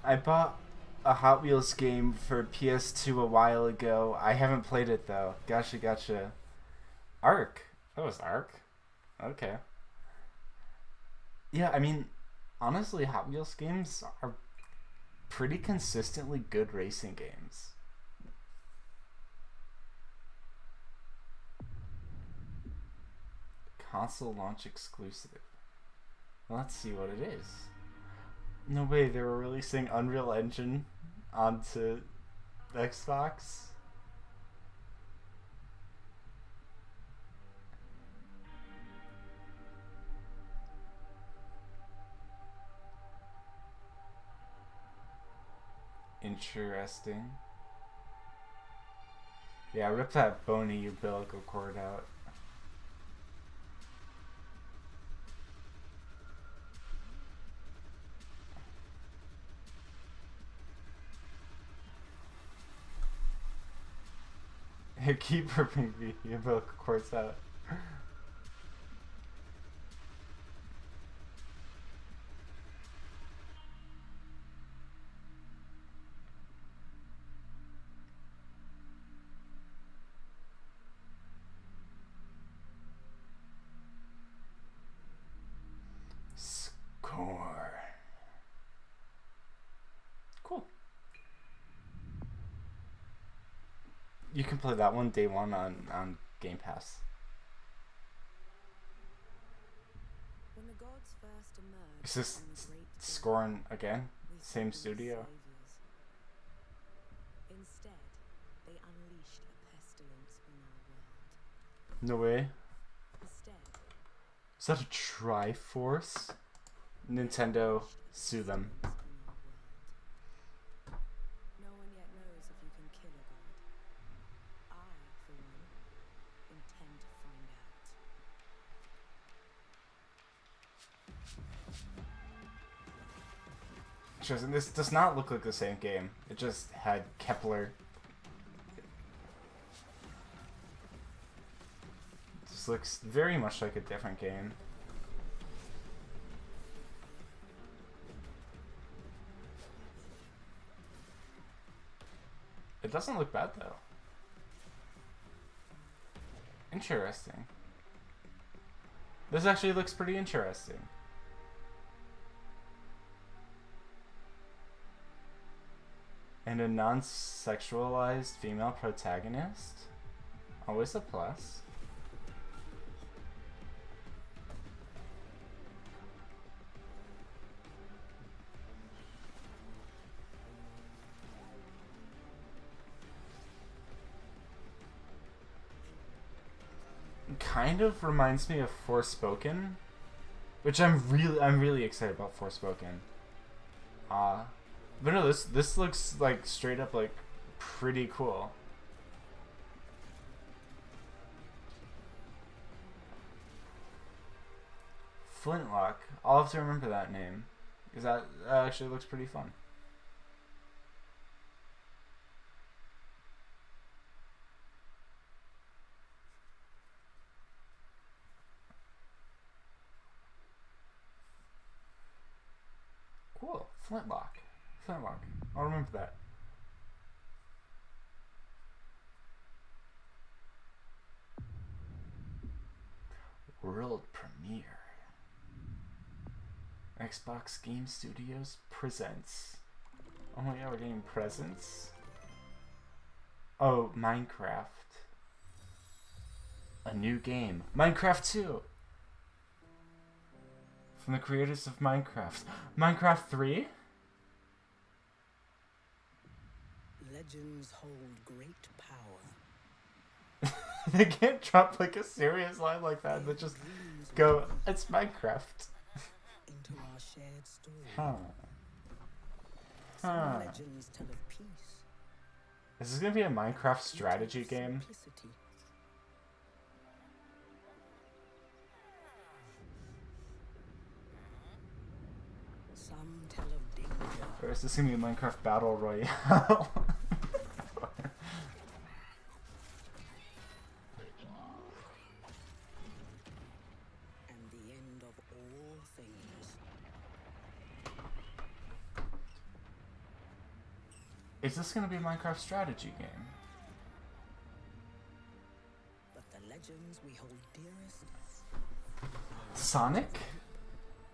I bought a Hot Wheels game for PS2 a while ago. I haven't played it though. Gotcha. Ark. That was Ark. Okay. Yeah, I mean, honestly, Hot Wheels games are pretty consistently good racing games. Console launch exclusive. Let's see what it is. No way, they were releasing Unreal Engine onto Xbox? Interesting. Yeah, rip that bony umbilical cord out. Keep ripping the umbilical cords out. Score. Cool. You can play that one day one on Game Pass. When the gods first emerged Is this from the great Scorn again? Same studio? Instead, they unleashed a pestilence on our world. No way. Instead, Is that a Triforce? Nintendo, sue them. no one yet knows if you can kill a god. I, for one, intend to find out. Interesting. This does not look like the same game. It just had Kepler. This looks very much like a different game. It doesn't look bad though. Interesting. This actually looks pretty interesting. And a non-sexualized female protagonist? Always a plus. Kind of reminds me of Forspoken, which I'm really excited about Forspoken. But no, this looks like straight up like pretty cool. Flintlock. I'll have to remember that name, because that actually looks pretty fun. Cool. Flintlock. Flintlock. I'll remember that. World premiere. Xbox Game Studios presents. Oh my god, we're getting presents? Oh, Minecraft. A new game. Minecraft 2! From the creators of Minecraft. Minecraft 3? Legends hold great power. They can't drop like a serious line like that. They just go, it's Minecraft. Into our shared story. Huh. Some legends tell of peace. Is this gonna be a Minecraft strategy game? Simplicity. Some tell of danger. Or is this gonna be a Minecraft Battle Royale? And the end of all things. Is this gonna be a Minecraft strategy game? But the legends we hold dearest Sonic?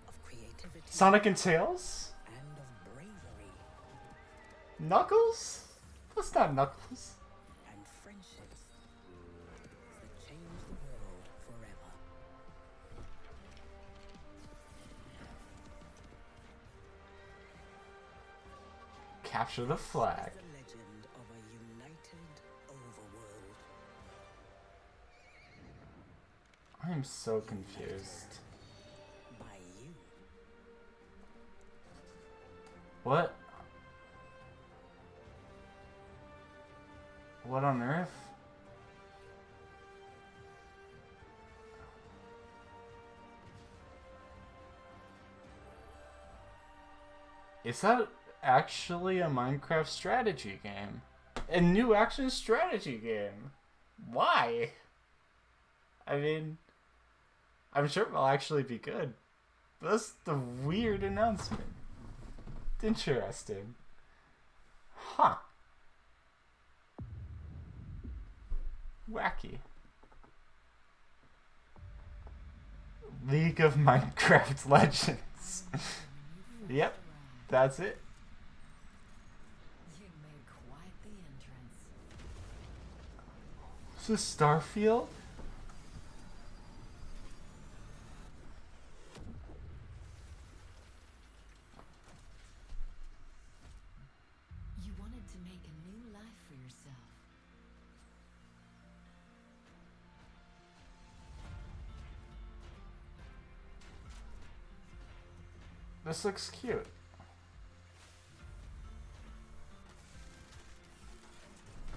of creativity Sonic and Tails? and of bravery Knuckles? That's not Knuckles. and friendships that change the world forever. Capture the flag. The legend of a united overworld. I am so confused. By you. What? What on earth? Is that actually a Minecraft strategy game? A new action strategy game? Why? I mean, I'm sure it'll actually be good. That's the weird announcement. Interesting. Huh. Wacky. League of Minecraft Legends. Yep, that's it. You made quite the entrance. Is this Starfield? You wanted to make a new life This looks cute.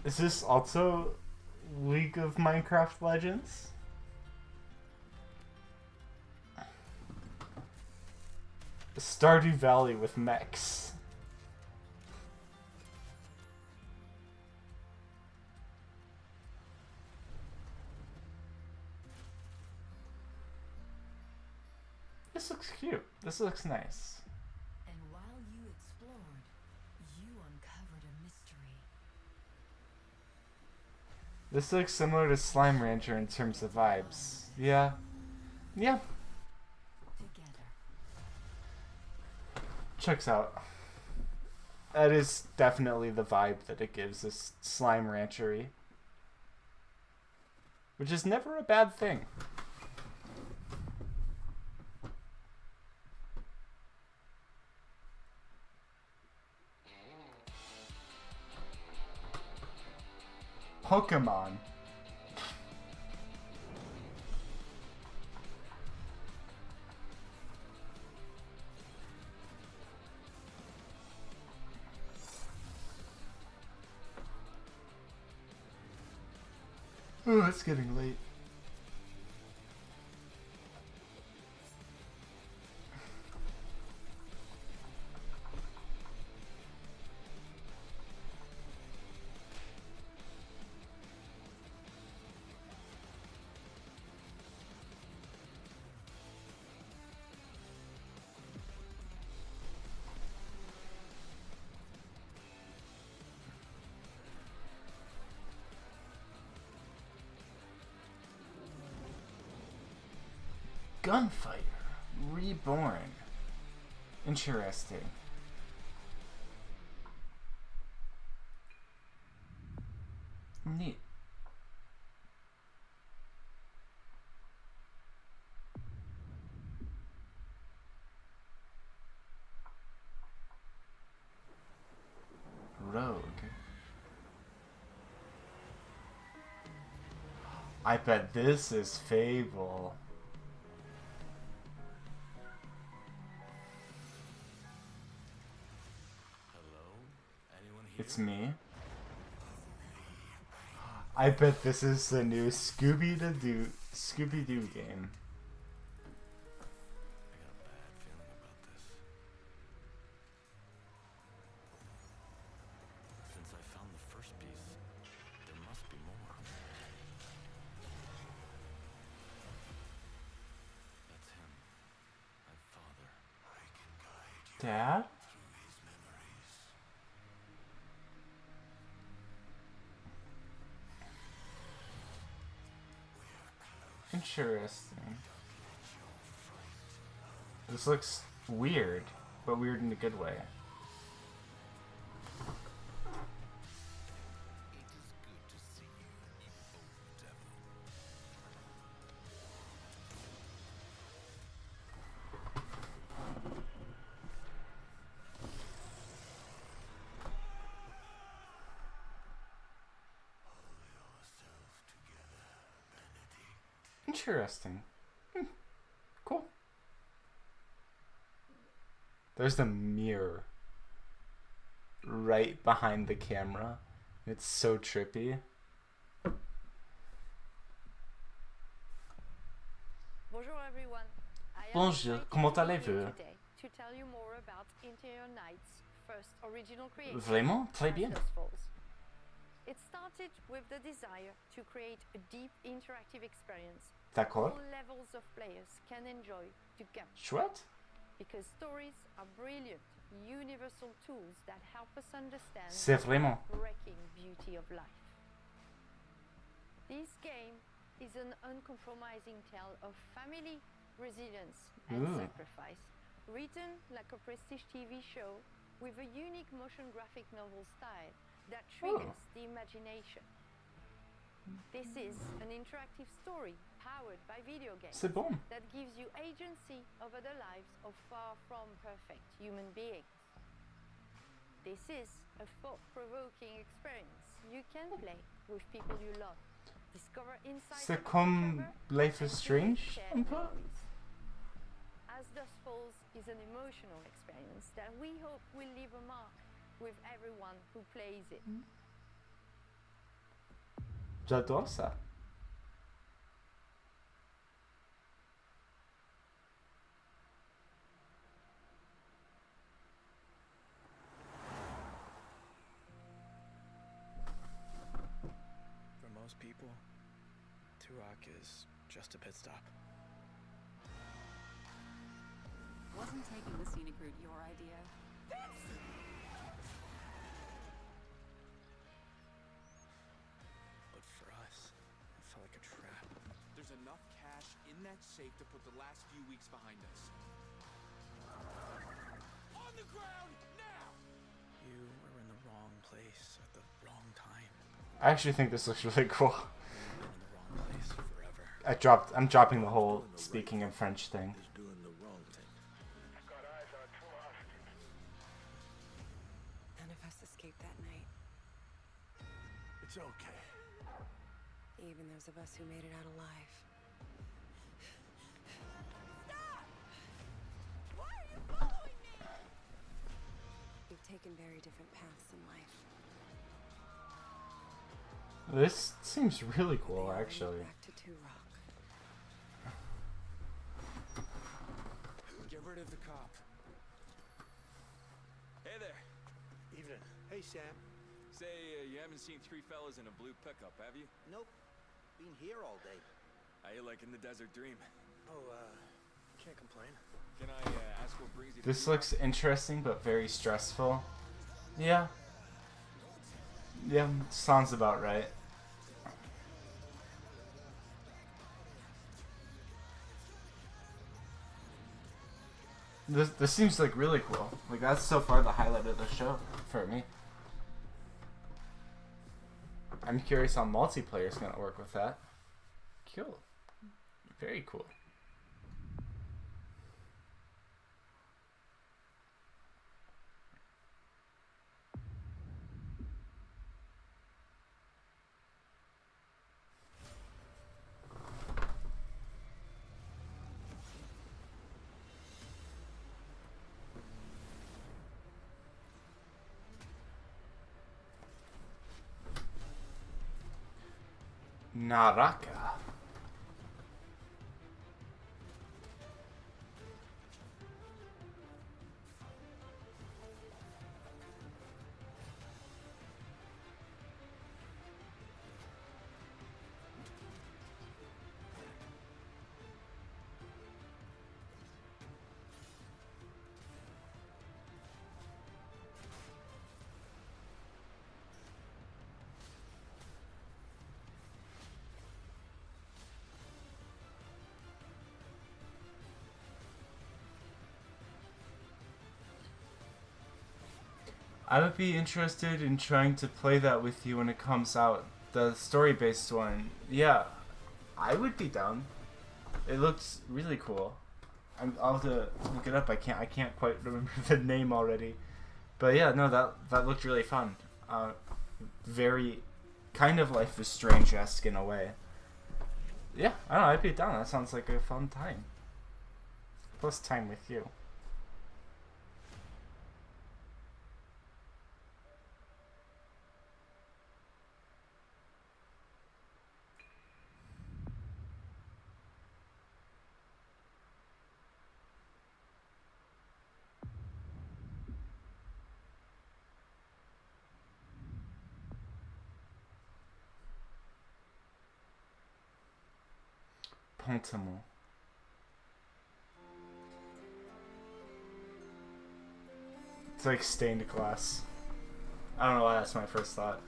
Is this also League of Minecraft Legends? Stardew Valley with mechs. This looks cute. This looks nice. And while you explored, you uncovered a mystery. This looks similar to Slime Rancher in terms of vibes. Yeah. Yeah. Checks out. That is definitely the vibe that it gives, this Slime Ranchery. Which is never a bad thing. Pokemon. Oh, it's getting late. Gunfighter Reborn. Interesting. Neat. Rogue. I bet this is Fable. It's me. I bet this is the new Scooby-Doo game. I got a bad feeling about this. Since I found the first piece, there must be more. That's him. My father. I can guide you. Dad? Interesting. This looks weird, but weird in a good way. Interesting. Cool. There's the mirror right behind the camera. It's so trippy. Bonjour everyone. Bonjour, comment allez-vous? To tell you more about Interior Nights' first original creation. Vraiment? Très bien. It started with the desire to create a deep interactive experience D'accord. all levels of players can enjoy together. Chouette. Because stories are brilliant, universal tools that help us understand C'est vraiment. the breathtaking beauty of life. This game is an uncompromising tale of family, resilience, and Ooh. sacrifice, written like a prestige TV show with a unique motion graphic novel style that triggers the imagination. This is an interactive story powered by video games C'est bon. that gives you agency over the lives of far from perfect human beings. This is a thought-provoking experience you can play with people you love. Discover insights C'est about comme each other Life is and Strange, share un peu. memories. As As Dusk Falls is an emotional experience that we hope will leave a mark with everyone who plays it. J'adore ça. For most people, Turok is just a pit stop. Wasn't taking the scenic route your idea? But for us, it felt like a trap. There's enough cash in that safe to put the last few weeks behind us. On the ground, now! You were in the wrong place at the wrong time. I actually think this looks really cool. You were in the wrong place forever. I'm dropping the whole speaking in French thing. None of us escaped that night. It's okay. Even those of us who made it out alive. Stop! Why are you following me? We've taken very different paths in life. This seems really cool, actually. Back to Turok. Get rid of the cop. Hey there. Evening. Hey, Sam. Say, you haven't seen three fellas in a blue pickup, have you? Nope. Been here all day. How you liking the desert dream? Oh, can't complain. Can I ask what brings you to This Turok? looks interesting but very stressful. Yeah. Yeah, sounds about right. This seems like really cool. Like that's so far the highlight of the show for me. I'm curious how multiplayer is gonna work with that. Cool. Very cool. Naraka. I would be interested in trying to play that with you when it comes out. The story-based one. Yeah, I would be down. It looks really cool. I'll have to look it up. I can't quite remember the name already. But yeah, no, that looked really fun. Very kind of Life is Strange-esque in a way. Yeah, I don't know, I'd be down. That sounds like a fun time. Plus time with you. Pentement. It's like stained glass. I don't know why that's my first thought.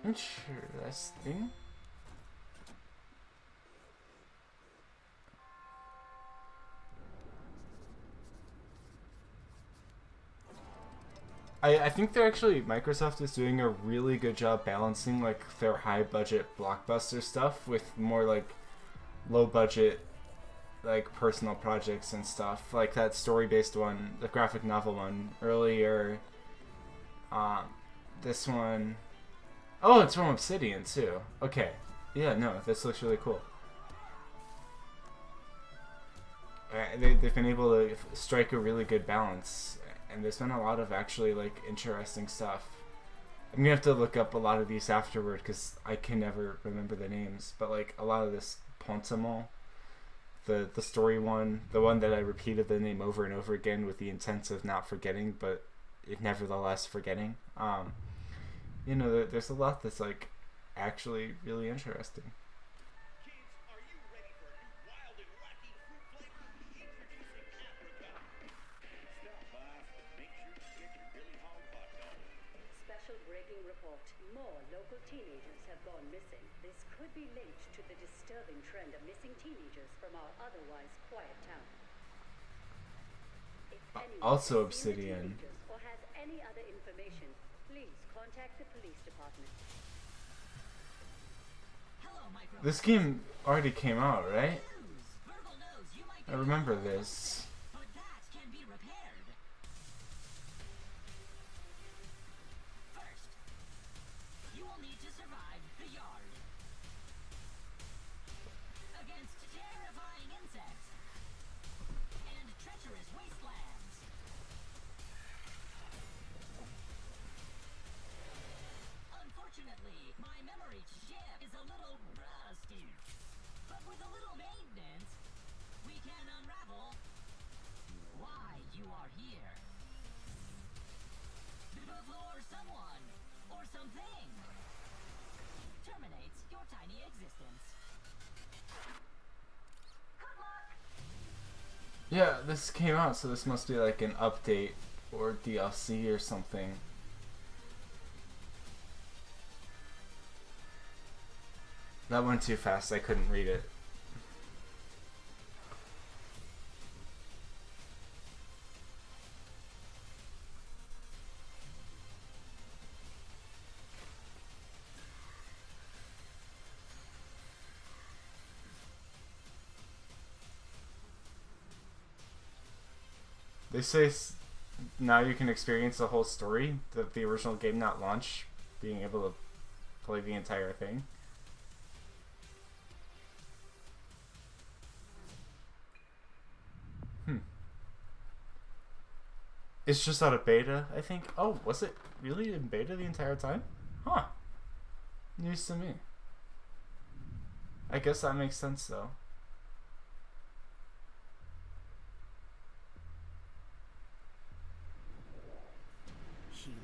Interesting. I think they're actually, Microsoft is doing a really good job balancing like their high budget blockbuster stuff with more like low budget like personal projects and stuff, like that story-based one, the graphic novel one earlier. This one, oh, it's from Obsidian too. Okay, yeah, no, this looks really cool. They've been able to strike a really good balance, and there's been a lot of actually like interesting stuff. I'm gonna have to look up a lot of these afterward because I can never remember the names, but like a lot of this Pontamol, the story one, the one that I repeated the name over and over again with the intent of not forgetting, but nevertheless forgetting. You know, there's a lot that's like actually really interesting. Special breaking report. More local teenagers have gone missing. This could be linked to the disturbing trend of missing teenagers from our otherwise quiet town. If anyone Also has seen the Obsidian. teenagers or has any other information, please contact the police department. This game already came out, right? I remember this. You will need to survive the yard against terrifying insects and treacherous wastelands. Unfortunately, my memory chip is a little rusty, but with a little maintenance, we can unravel why you are here. Before someone or something terminates your tiny existence. Yeah, this came out, so this must be like an update or DLC or something. That went too fast, I couldn't read it. They say now you can experience the whole story that the original game not launch, being able to play the entire thing. It's just out of beta, I think. Oh, was it really in beta the entire time? Huh. News to me. I guess that makes sense though. Helios.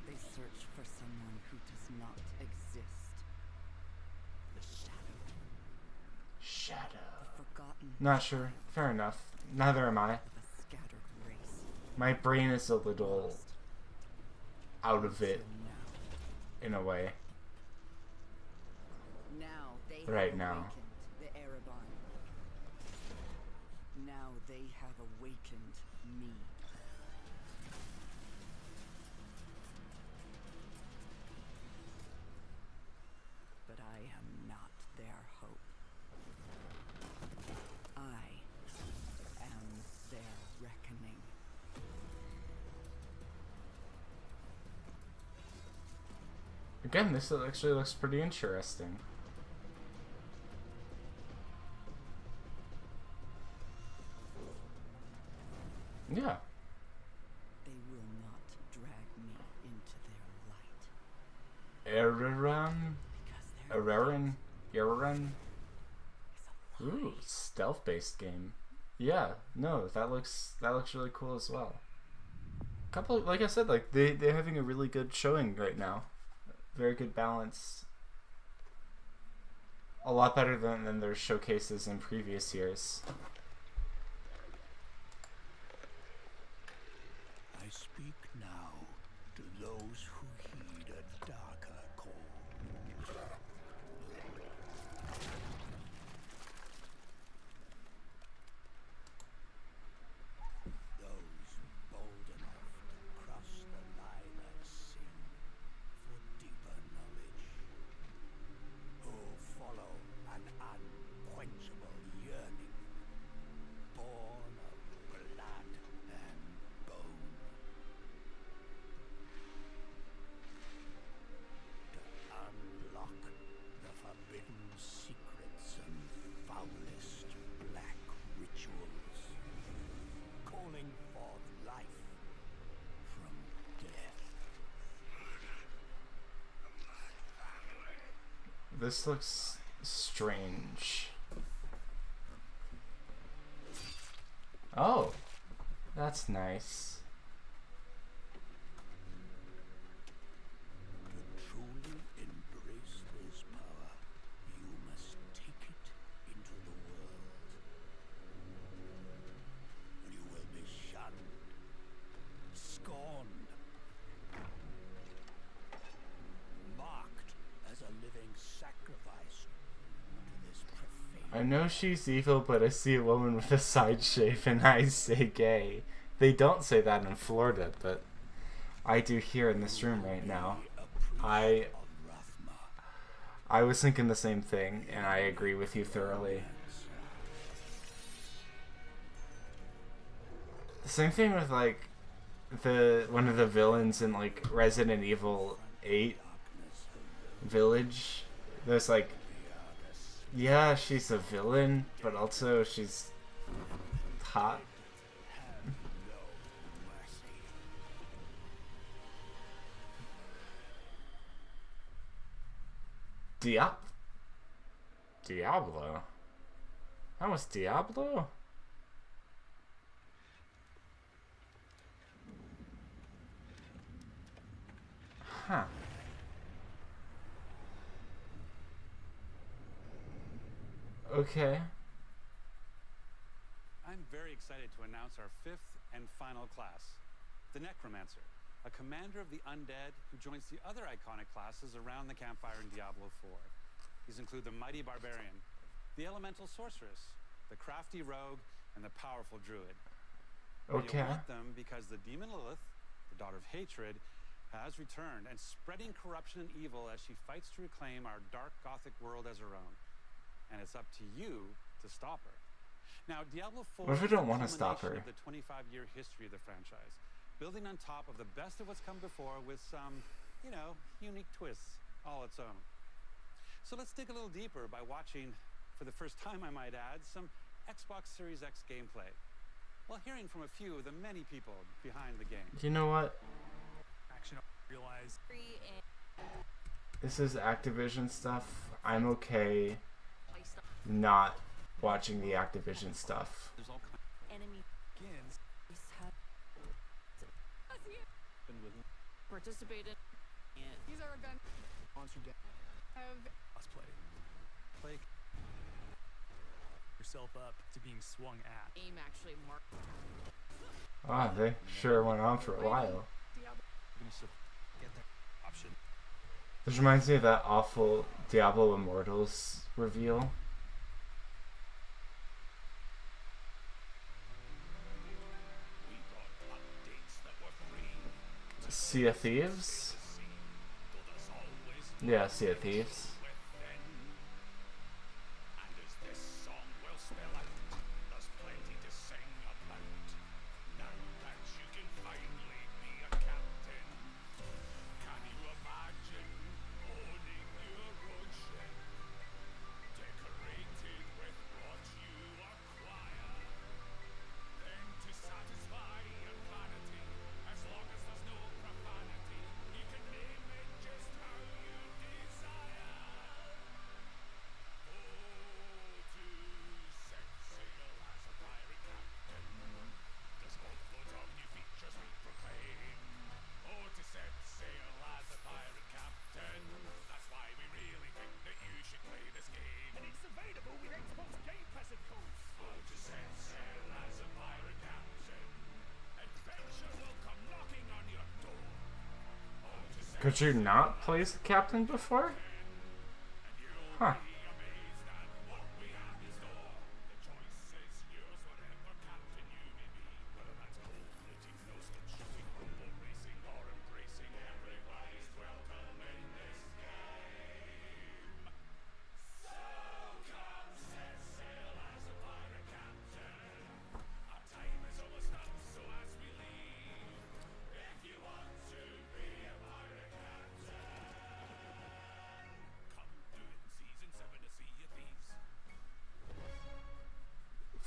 They search for someone who does not exist. The Shadow. Shadow. The forgotten. Not sure. Fair enough. Neither am I. My brain is a little out of it in a way. Now they right have now. awakened the Erebon. Now they have awakened me. But I am not their hope. I am their reckoning. Again, this actually looks pretty interesting. Yeah. They will not drag me into their light. Araran? Ooh, stealth-based game. Yeah, no, that looks really cool as well. Couple, like I said, like they're having a really good showing right now. Very good balance. A lot better than their showcases in previous years. I speak now to those who heed a darker call. Those bold enough to cross the line and sin for deeper knowledge, who follow an unquenchable This looks strange. Oh, that's nice. To truly embrace this power, you must take it into the world. You will be shunned, scorned, marked as a living sacrifice to this profane. I know she's evil, but I see a woman with a side shave and I say gay. They don't say that in Florida, but I do here in this room right now. I was thinking the same thing, and I agree with you thoroughly. The same thing with like one of the villains in like Resident Evil 8 Village. There's like, yeah, she's a villain, but also she's hot. Diablo? That was Diablo? Huh. Okay. I'm very excited to announce our 5th and final class, the Necromancer, a commander of the undead who joins the other iconic classes around the campfire in Diablo 4. These include the mighty barbarian, the elemental sorceress, the crafty rogue, and the powerful druid. Okay. You want them because the demon Lilith, the daughter of hatred, has returned and spreading corruption and evil as she fights to reclaim our dark gothic world as her own. And it's up to you to stop her. Now, Diablo 4 What if I don't want to stop her? is the 25-year history of the franchise, building on top of the best of what's come before with some, unique twists all its own. So let's dig a little deeper by watching, for the first time I might add, some Xbox Series X gameplay, while hearing from a few of the many people behind the game. You know what? Action realize. This is Activision stuff. I'm okay not watching the Activision stuff. There's all kinds Enemy skins. participated. These are a gun. Monster Dead. Let's play yourself up to being swung at. Aim actually marked. Ah, they sure went on for a while. Option. This reminds me of that awful Diablo Immortals reveal. Sea of Thieves? Yeah, Sea of Thieves. Could you not play as the captain before? Huh.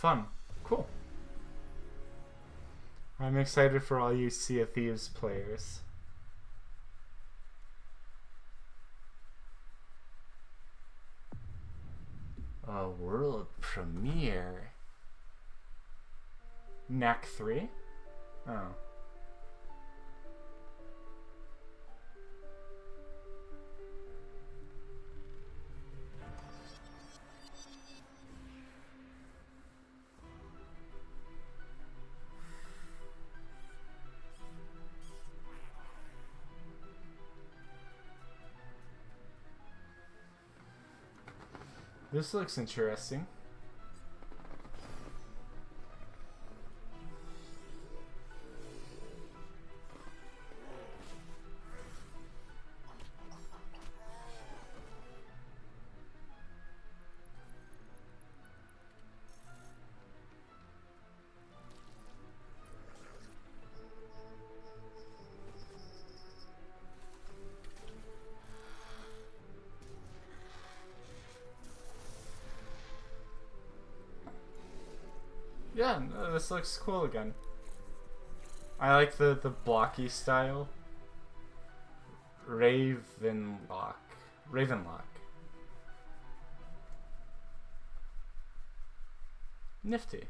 Fun. Cool. I'm excited for all you Sea of Thieves players. world premiere. Knack 3? Oh. This looks interesting. Yeah, no, this looks cool again. I like the blocky style. Ravenlock. Nifty.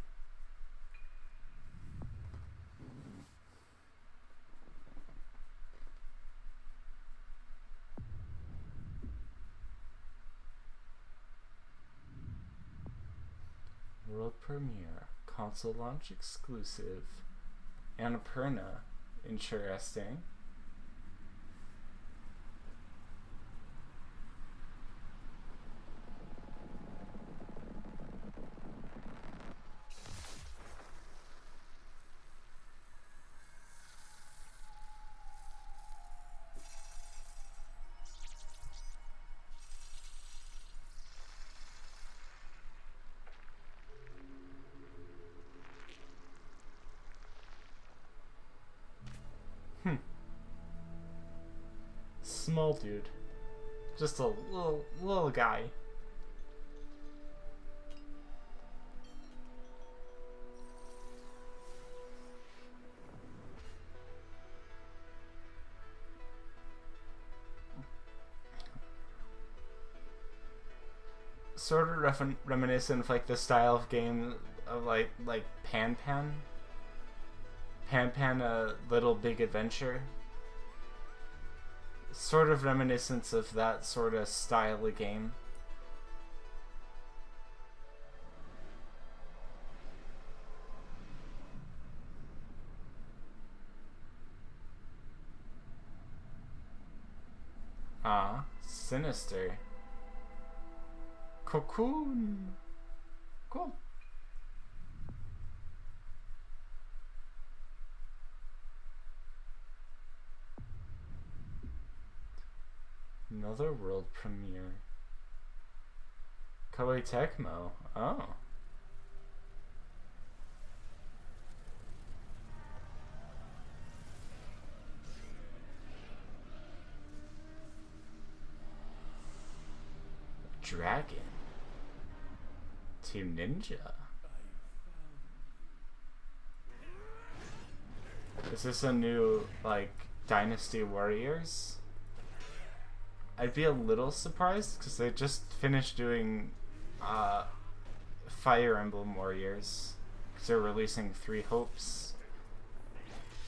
World premiere. Console launch exclusive. Annapurna. Interesting. Small dude. Just a little guy. Sort of reminiscent of like the style of game of like Pan, a Little Big Adventure. Sort of reminiscence of that sort of style of game. Sinister. Cocoon. Cool. Another world premiere. Koei Tecmo. Oh. Dragon. Team Ninja. Is this a new, like, Dynasty Warriors? I'd be a little surprised because they just finished doing Fire Emblem Warriors because they're releasing 3 Hopes.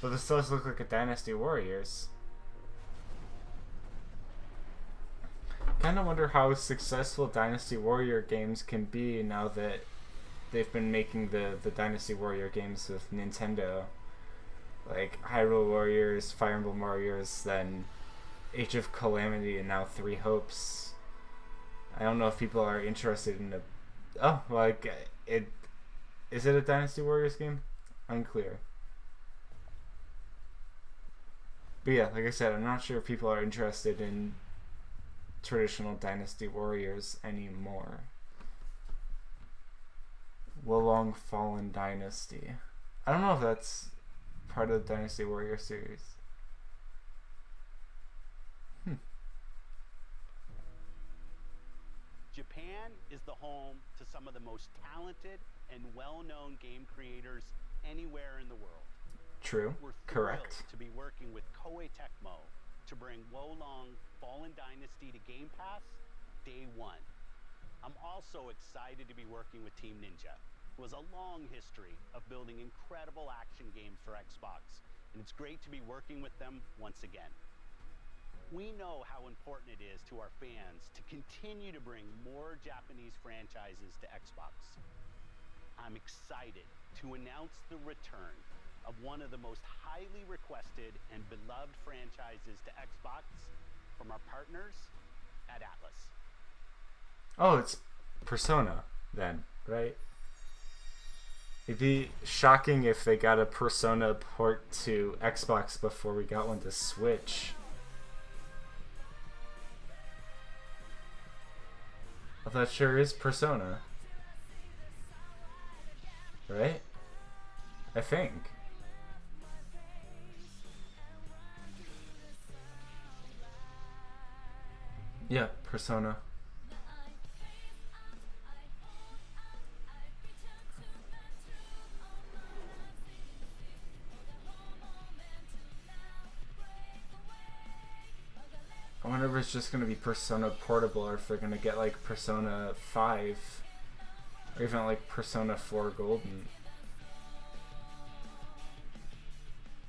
But this does look like a Dynasty Warriors. Kind of wonder how successful Dynasty Warrior games can be now that they've been making the Dynasty Warrior games with Nintendo. Like Hyrule Warriors, Fire Emblem Warriors, then Age of Calamity, and now 3 Hopes. I don't know if people are interested in is it a Dynasty Warriors game? Unclear. But yeah, like I said, I'm not sure if people are interested in traditional Dynasty Warriors anymore. Wolong Fallen Dynasty. I don't know if that's part of the Dynasty Warrior series. Japan is the home to some of the most talented and well-known game creators anywhere in the world. True. We're Correct. thrilled to be working with Koei Tecmo to bring Wolong Fallen Dynasty to Game Pass day 1. I'm also excited to be working with Team Ninja, who has a long history of building incredible action games for Xbox, and it's great to be working with them once again. We know how important it is to our fans to continue to bring more Japanese franchises to Xbox. I'm excited to announce the return of one of the most highly requested and beloved franchises to Xbox from our partners at Atlas. Oh, it's Persona then, right? It'd be shocking if they got a Persona port to Xbox before we got one to Switch. Oh, that sure is Persona. Right? I think. Yeah, Persona. I wonder if it's just going to be Persona Portable or if they're going to get like Persona 5 or even like Persona 4 Golden.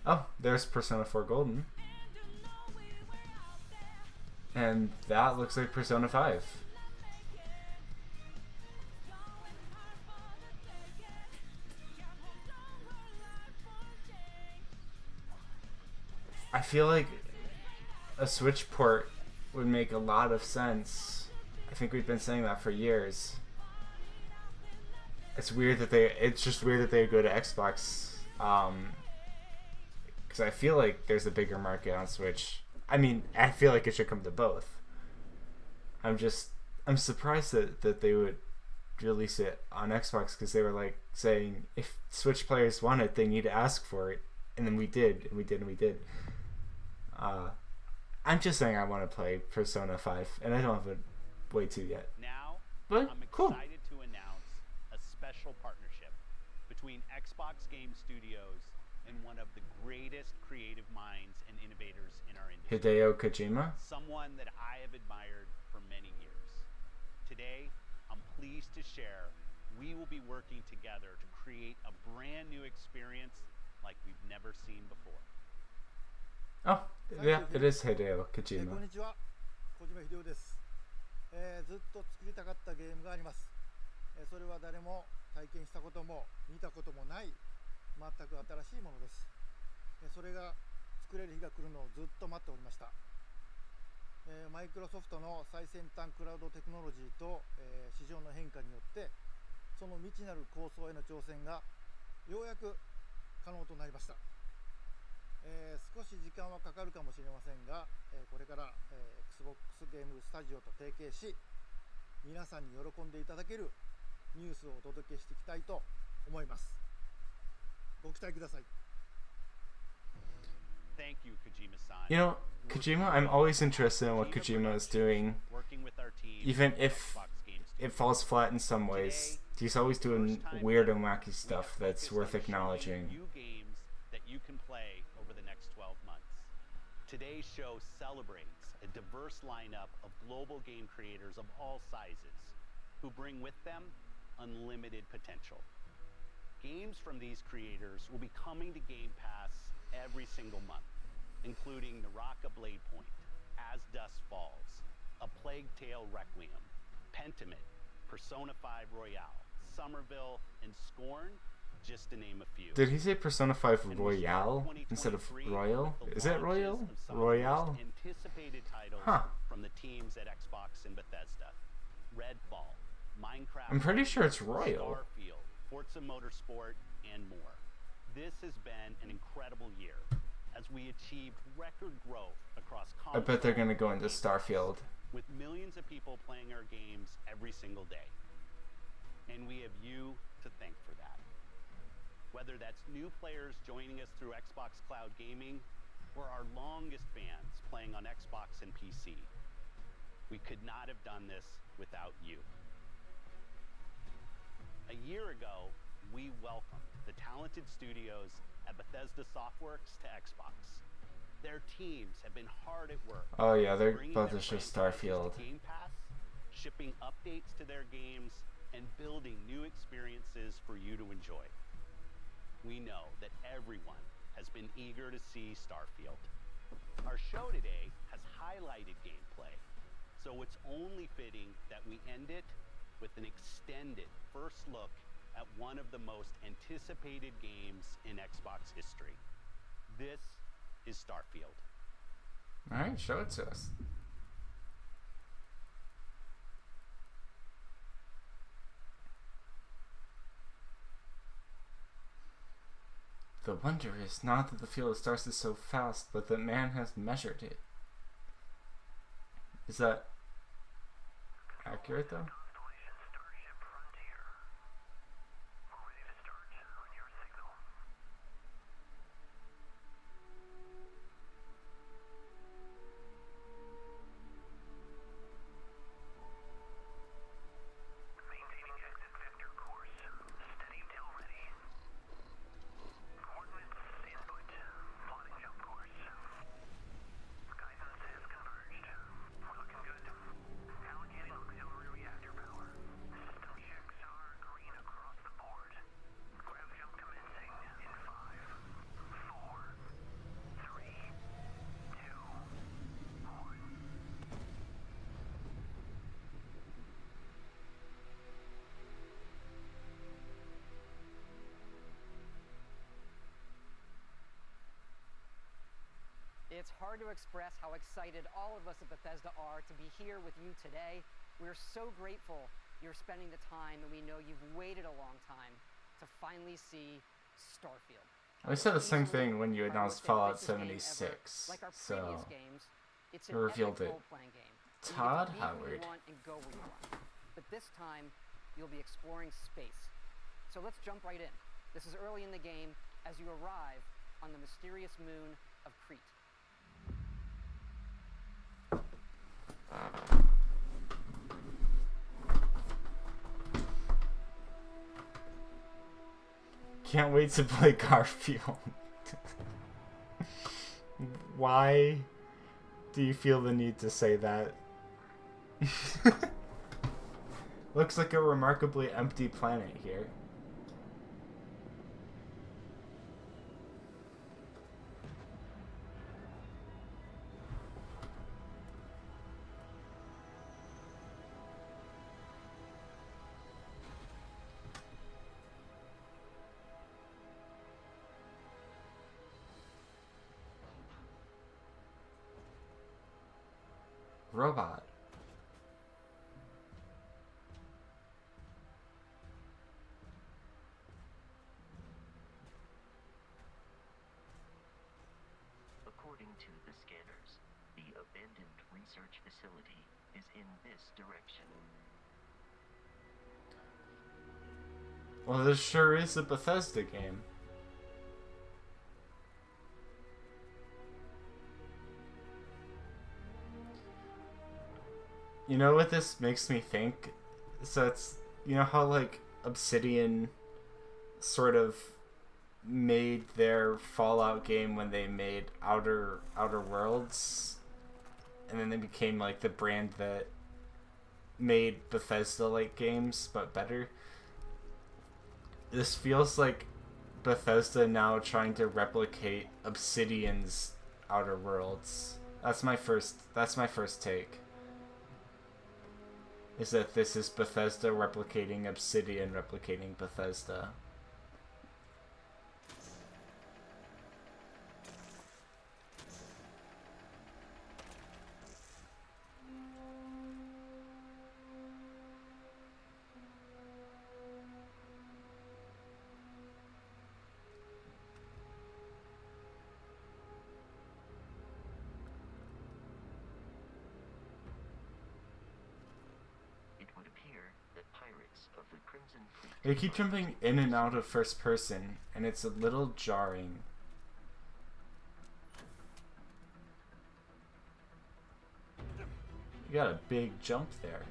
Oh, there's Persona 4 Golden. And that looks like Persona 5. I feel like a Switch port would make a lot of sense. I think we've been saying that for years. It's just weird that they go to Xbox. Because I feel like there's a bigger market on Switch. I mean, I feel like it should come to both. I'm surprised that they would release it on Xbox, because they were like saying if Switch players want it, they need to ask for it. And then we did. I'm just saying I want to play Persona 5, and I don't have to wait to yet. Now, but I'm cool. excited to announce a special partnership between Xbox Game Studios and one of the greatest creative minds and innovators in our industry. Hideo Kojima? Someone that I have admired for many years. Today, I'm pleased to share we will be working together to create a brand new experience like we've never seen before. Oh, yeah, it is Hideo Kojima. こんにちは、小島秀夫です。ずっと作りたかったゲームがあります。それは誰も体験したことも見たこともない全く新しいものです。それが作れる日が来るのをずっと待っておりました。マイクロソフトの最先端クラウドテクノロジーと、市場の変化によってその未知なる構想への挑戦がようやく可能となりました。少し時間はかかるかもしれませんが、これから、Xbox ゲームスタジオと提携し、皆さんに喜んでいただけるニュースをお届けしていきたいと思います。ご期待ください。Thank you, Kojima-san. You know, Kojima, I'm always interested in what Kojima is doing, even if it falls flat in some ways. He's always doing weird and wacky stuff that's worth acknowledging. New games that you can play over the next 12 months. Today's show celebrates a diverse lineup of global game creators of all sizes who bring with them unlimited potential. Games from these creators will be coming to Game Pass every single month, including Naraka Blade Point, As Dusk Falls, A Plague Tale Requiem, Pentiment, Persona 5 Royale, Somerville, and Scorn, just to name a few. Did he say Persona 5 Royale instead of Royal? Is it Royal? Royale? Anticipated titles from the teams at Xbox and Bethesda. Redfall, Minecraft. I'm pretty sure it's Royal. Starfield, Forza Motorsport, and more. This has been an incredible year as we achieved record growth across I bet they're gonna go into Starfield. with millions of people playing our games every single day. And we have you to thank for that. Whether that's new players joining us through Xbox Cloud Gaming or our longest fans playing on Xbox and PC, we could not have done this without you. A year ago, we welcomed the talented studios at Bethesda Softworks to Xbox. Their teams have been hard at work. Oh yeah, they're bringing about their to show franchises Starfield. to Game Pass, shipping updates to their games, and building new experiences for you to enjoy. We know that everyone has been eager to see Starfield. Our show today has highlighted gameplay, so it's only fitting that we end it with an extended first look at one of the most anticipated games in Xbox history. This is Starfield. All right, show it to us. The wonder is not that the field of stars is so fast, but that man has measured it. Is that accurate, though? It's hard to express how excited all of us at Bethesda are to be here with you today. We're so grateful you're spending the time, and we know you've waited a long time to finally see Starfield. I said the same thing when you announced Fallout 76, like our so previous games, it's an revealed epic it. role-playing game. Todd You get to be who Howard. you want and go where you want. But this time, you'll be exploring space. So let's jump right in. This is early in the game as you arrive on the mysterious moon of Crete. Can't wait to play Garfield. Why do you feel the need to say that? Looks like a remarkably empty planet here. Robot. According to the scanners, the abandoned research facility is in this direction. Well, this sure is a Bethesda game. You know what this makes me think? So it's, you know how like Obsidian sort of made their Fallout game when they made Outer Worlds, and then they became like the brand that made Bethesda-like games but better. This feels like Bethesda now trying to replicate Obsidian's Outer Worlds. That's my first take. Is that this is Bethesda replicating Obsidian replicating Bethesda. They keep jumping in and out of first person, and it's a little jarring. You got a big jump there.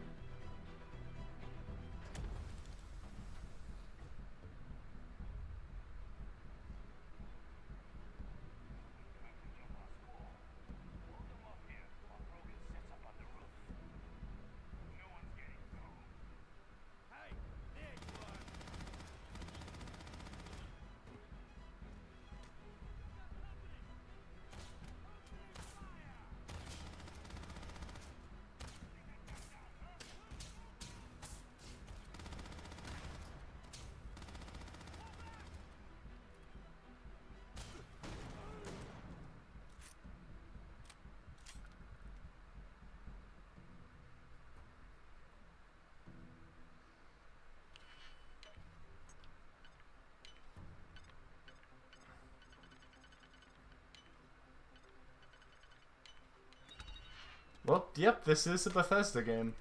Well, yep, this is a Bethesda game.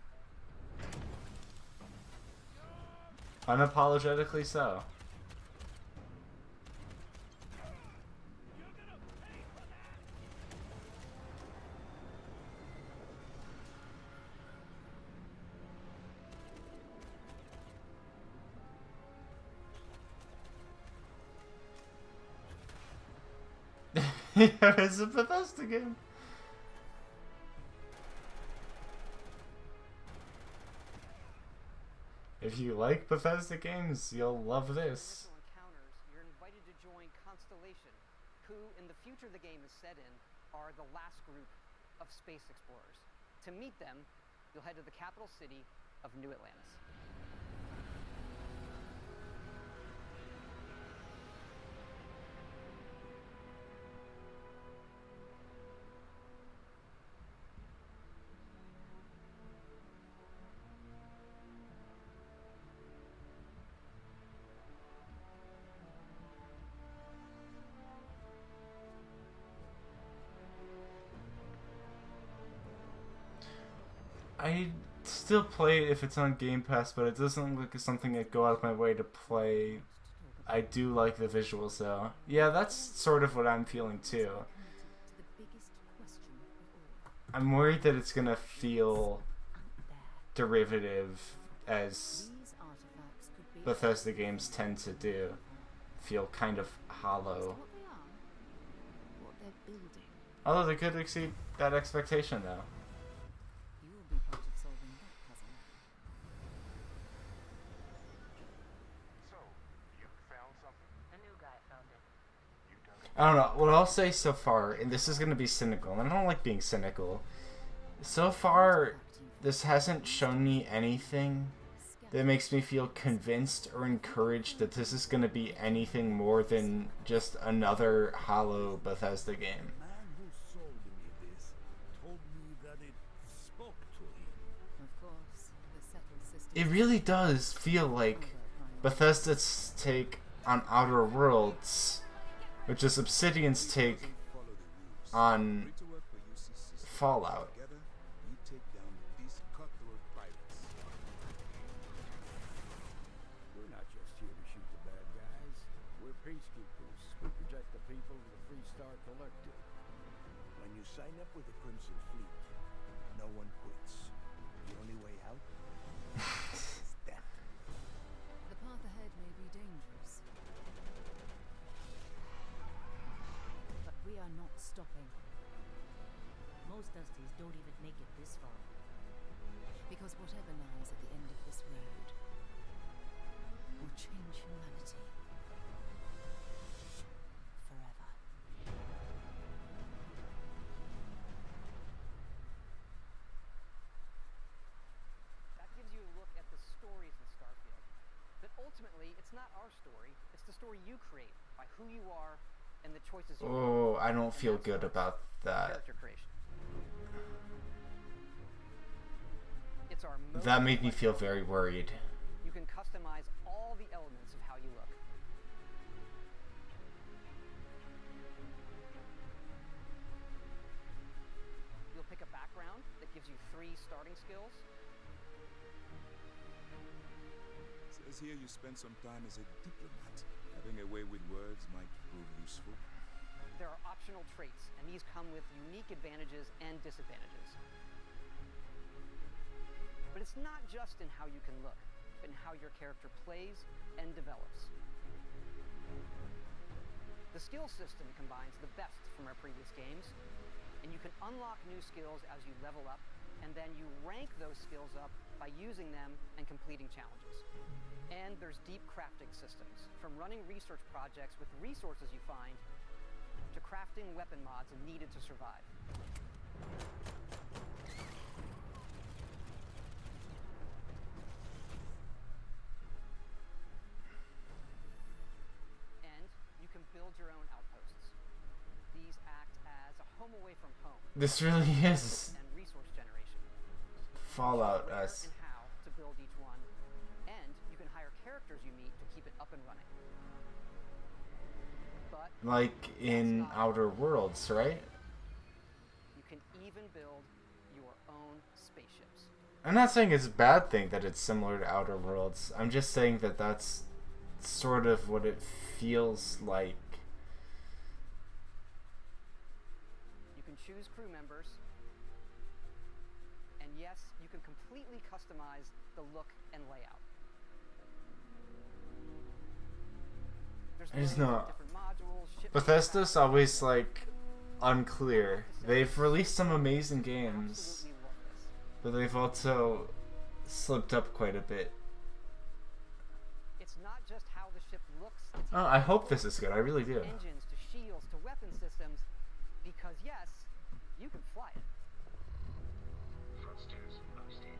Unapologetically so. Yeah, it's a Bethesda game. If you like Bethesda games, you'll love this. Encounters, you're invited to join Constellation, who, in the future the game is set in, are the last group of space explorers. To meet them, you'll head to the capital city of New Atlantis. I still play it if it's on Game Pass, but it doesn't look like something I'd go out of my way to play. I do like the visuals though. Yeah, that's sort of what I'm feeling too. I'm worried that it's gonna feel derivative, as Bethesda games tend to do. Feel kind of hollow. Although they could exceed that expectation though. I don't know. What I'll say so far, and this is going to be cynical, and I don't like being cynical. So far, this hasn't shown me anything that makes me feel convinced or encouraged that this is going to be anything more than just another hollow Bethesda game. It really does feel like Bethesda's take on Outer Worlds, which is Obsidian's take on Fallout. We're not just here to shoot the bad guys. We're peacekeepers. We protect the people of the Freestar Collective. When you sign up with the Crimson Fleet, no one quits. The only way out is death. The path ahead may be dangerous, but we are not stopping. Most Dusties don't even make it this far. Because whatever lies at the end of this road will change humanity forever. That gives you a look at the stories in Starfield. But ultimately, it's not our story. It's the story you create by who you are and the choices you make. Oh, I don't feel good about that. Character creation. It's our That made me feel very worried. You can customize all the elements of how you look. You'll pick a background that gives you 3 starting skills. Says here you spent some time as a diplomat. Having a way with words might prove useful. There are optional traits, and these come with unique advantages and disadvantages. But it's not just in how you can look, but in how your character plays and develops. The skill system combines the best from our previous games, and you can unlock new skills as you level up, and then you rank those skills up by using them and completing challenges. And there's deep crafting systems, from running research projects with resources you find, to crafting weapon mods needed to survive. Build your own outposts. These act as a home away from home. This really is and resource generation. Fallout Where S. and how to build each one, and you can hire characters you meet to keep it up and running. But Like in Outer Worlds, right? you can even build your I'm not saying it's a bad thing that it's similar to Outer Worlds. I'm just saying that that's sort of what it feels like. You can choose crew members, and yes, you can completely customize the look and layout. I just know Bethesda's always like unclear. They've released some amazing games, but they've also slipped up quite a bit. It's not just how the ship looks. Oh, I hope this is good. I really do. Engines to shields to weapon systems, because yes, you can fly it. Thrusters boosted.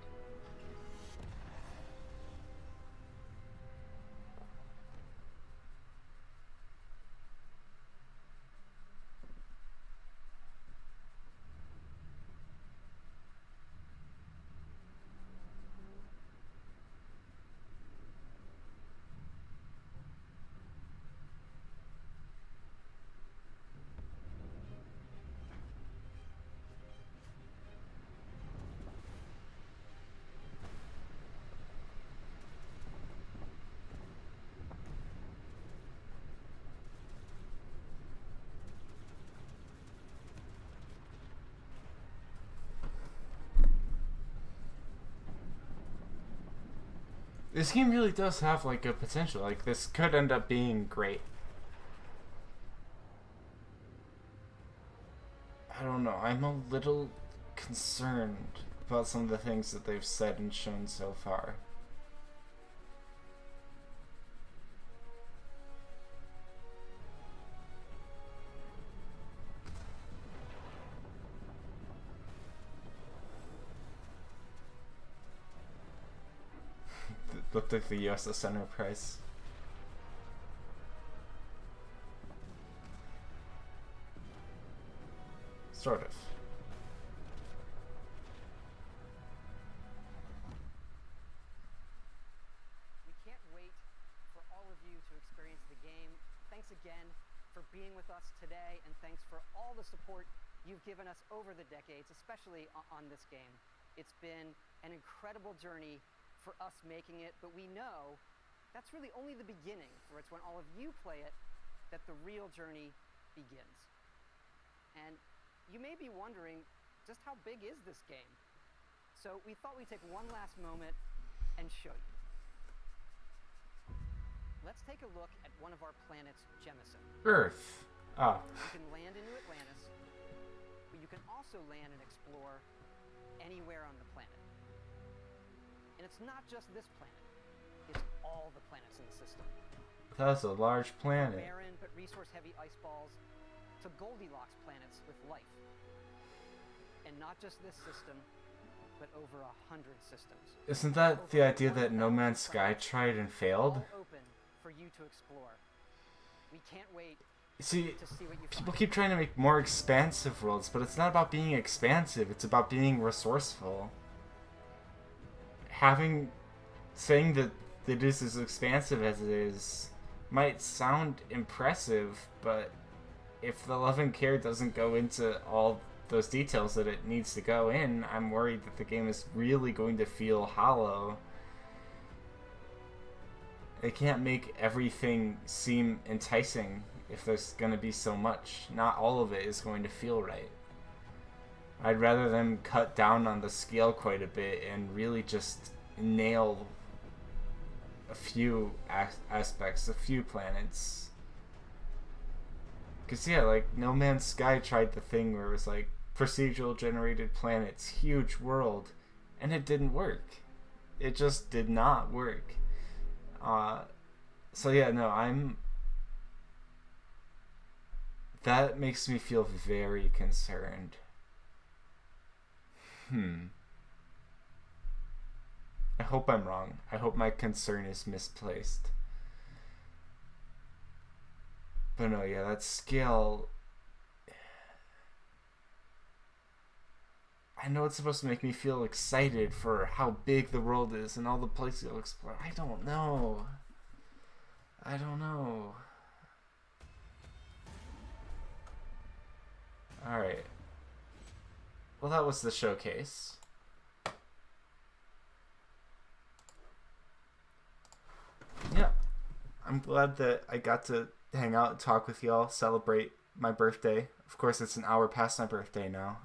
This game really does have like a potential. Like this could end up being great. I don't know. I'm a little concerned about some of the things that they've said and shown so far. Looked like the USS Enterprise. Sort of. We can't wait for all of you to experience the game. Thanks again for being with us today, and thanks for all the support you've given us over the decades, especially on this game. It's been an incredible journey for us making it, but we know that's really only the beginning, for it's when all of you play it that the real journey begins. And you may be wondering, just how big is this game? So we thought we'd take one last moment and show you. Let's take a look at one of our planets, Jemison. Earth. Ah. You can land into Atlantis, but you can also land and explore anywhere on the planet. And it's not just this planet, it's all the planets in the system. That's a large planet. Barren but resource-heavy ice balls to Goldilocks planets with life. And not just this system, but over 100 systems. Isn't that the idea that No Man's Sky tried and failed? All open for you to explore. We can't wait See, to see what you people find. keep trying to make more expansive worlds, but it's not about being expansive, it's about being resourceful. Saying that it is as expansive as it is might sound impressive, but if the love and care doesn't go into all those details that it needs to go in, I'm worried that the game is really going to feel hollow. They can't make everything seem enticing if there's going to be so much. Not all of it is going to feel right. I'd rather them cut down on the scale quite a bit and really just nail a few aspects, a few planets. Because, yeah, like, No Man's Sky tried the thing where it was like procedural generated planets, huge world, and it didn't work. It just did not work. So, yeah, no, that makes me feel very concerned. I hope I'm wrong. I hope my concern is misplaced. But no, yeah, that scale... I know it's supposed to make me feel excited for how big the world is and all the places you'll explore. I don't know. Alright. Well, that was the showcase. I'm glad that I got to hang out and talk with y'all, celebrate my birthday. Of course, it's an hour past my birthday now.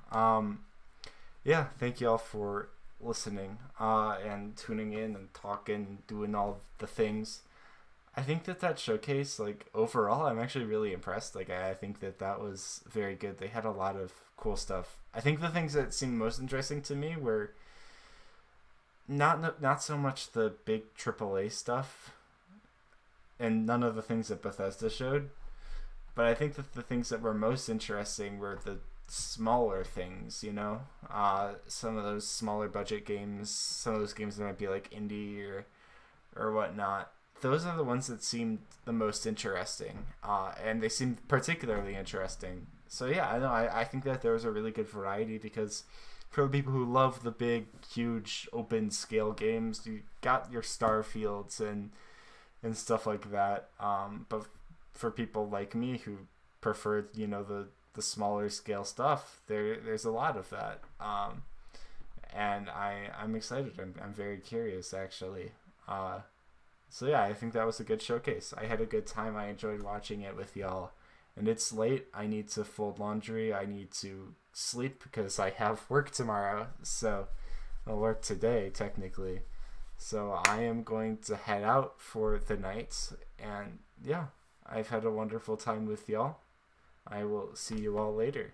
Yeah, thank y'all for listening and tuning in and talking and doing all the things. I think that showcase, like, overall, I'm actually really impressed. Like, I think that was very good. They had a lot of cool stuff. I think the things that seemed most interesting to me were not so much the big AAA stuff and none of the things that Bethesda showed, but I think that the things that were most interesting were the smaller things, you know? Some of those smaller budget games, some of those games that might be like indie or whatnot. Those are the ones that seemed the most interesting, and they seemed particularly interesting. So yeah, I think that there was a really good variety, because for the people who love the big, huge, open scale games, you got your Starfields and stuff like that. But for people like me who prefer, you know, the smaller scale stuff, there's a lot of that. And I'm excited. I'm very curious, actually. So yeah, I think that was a good showcase. I had a good time. I enjoyed watching it with y'all. And it's late. I need to fold laundry. I need to sleep because I have work tomorrow. So I'll work today, technically. So I am going to head out for the night. And yeah, I've had a wonderful time with y'all. I will see you all later.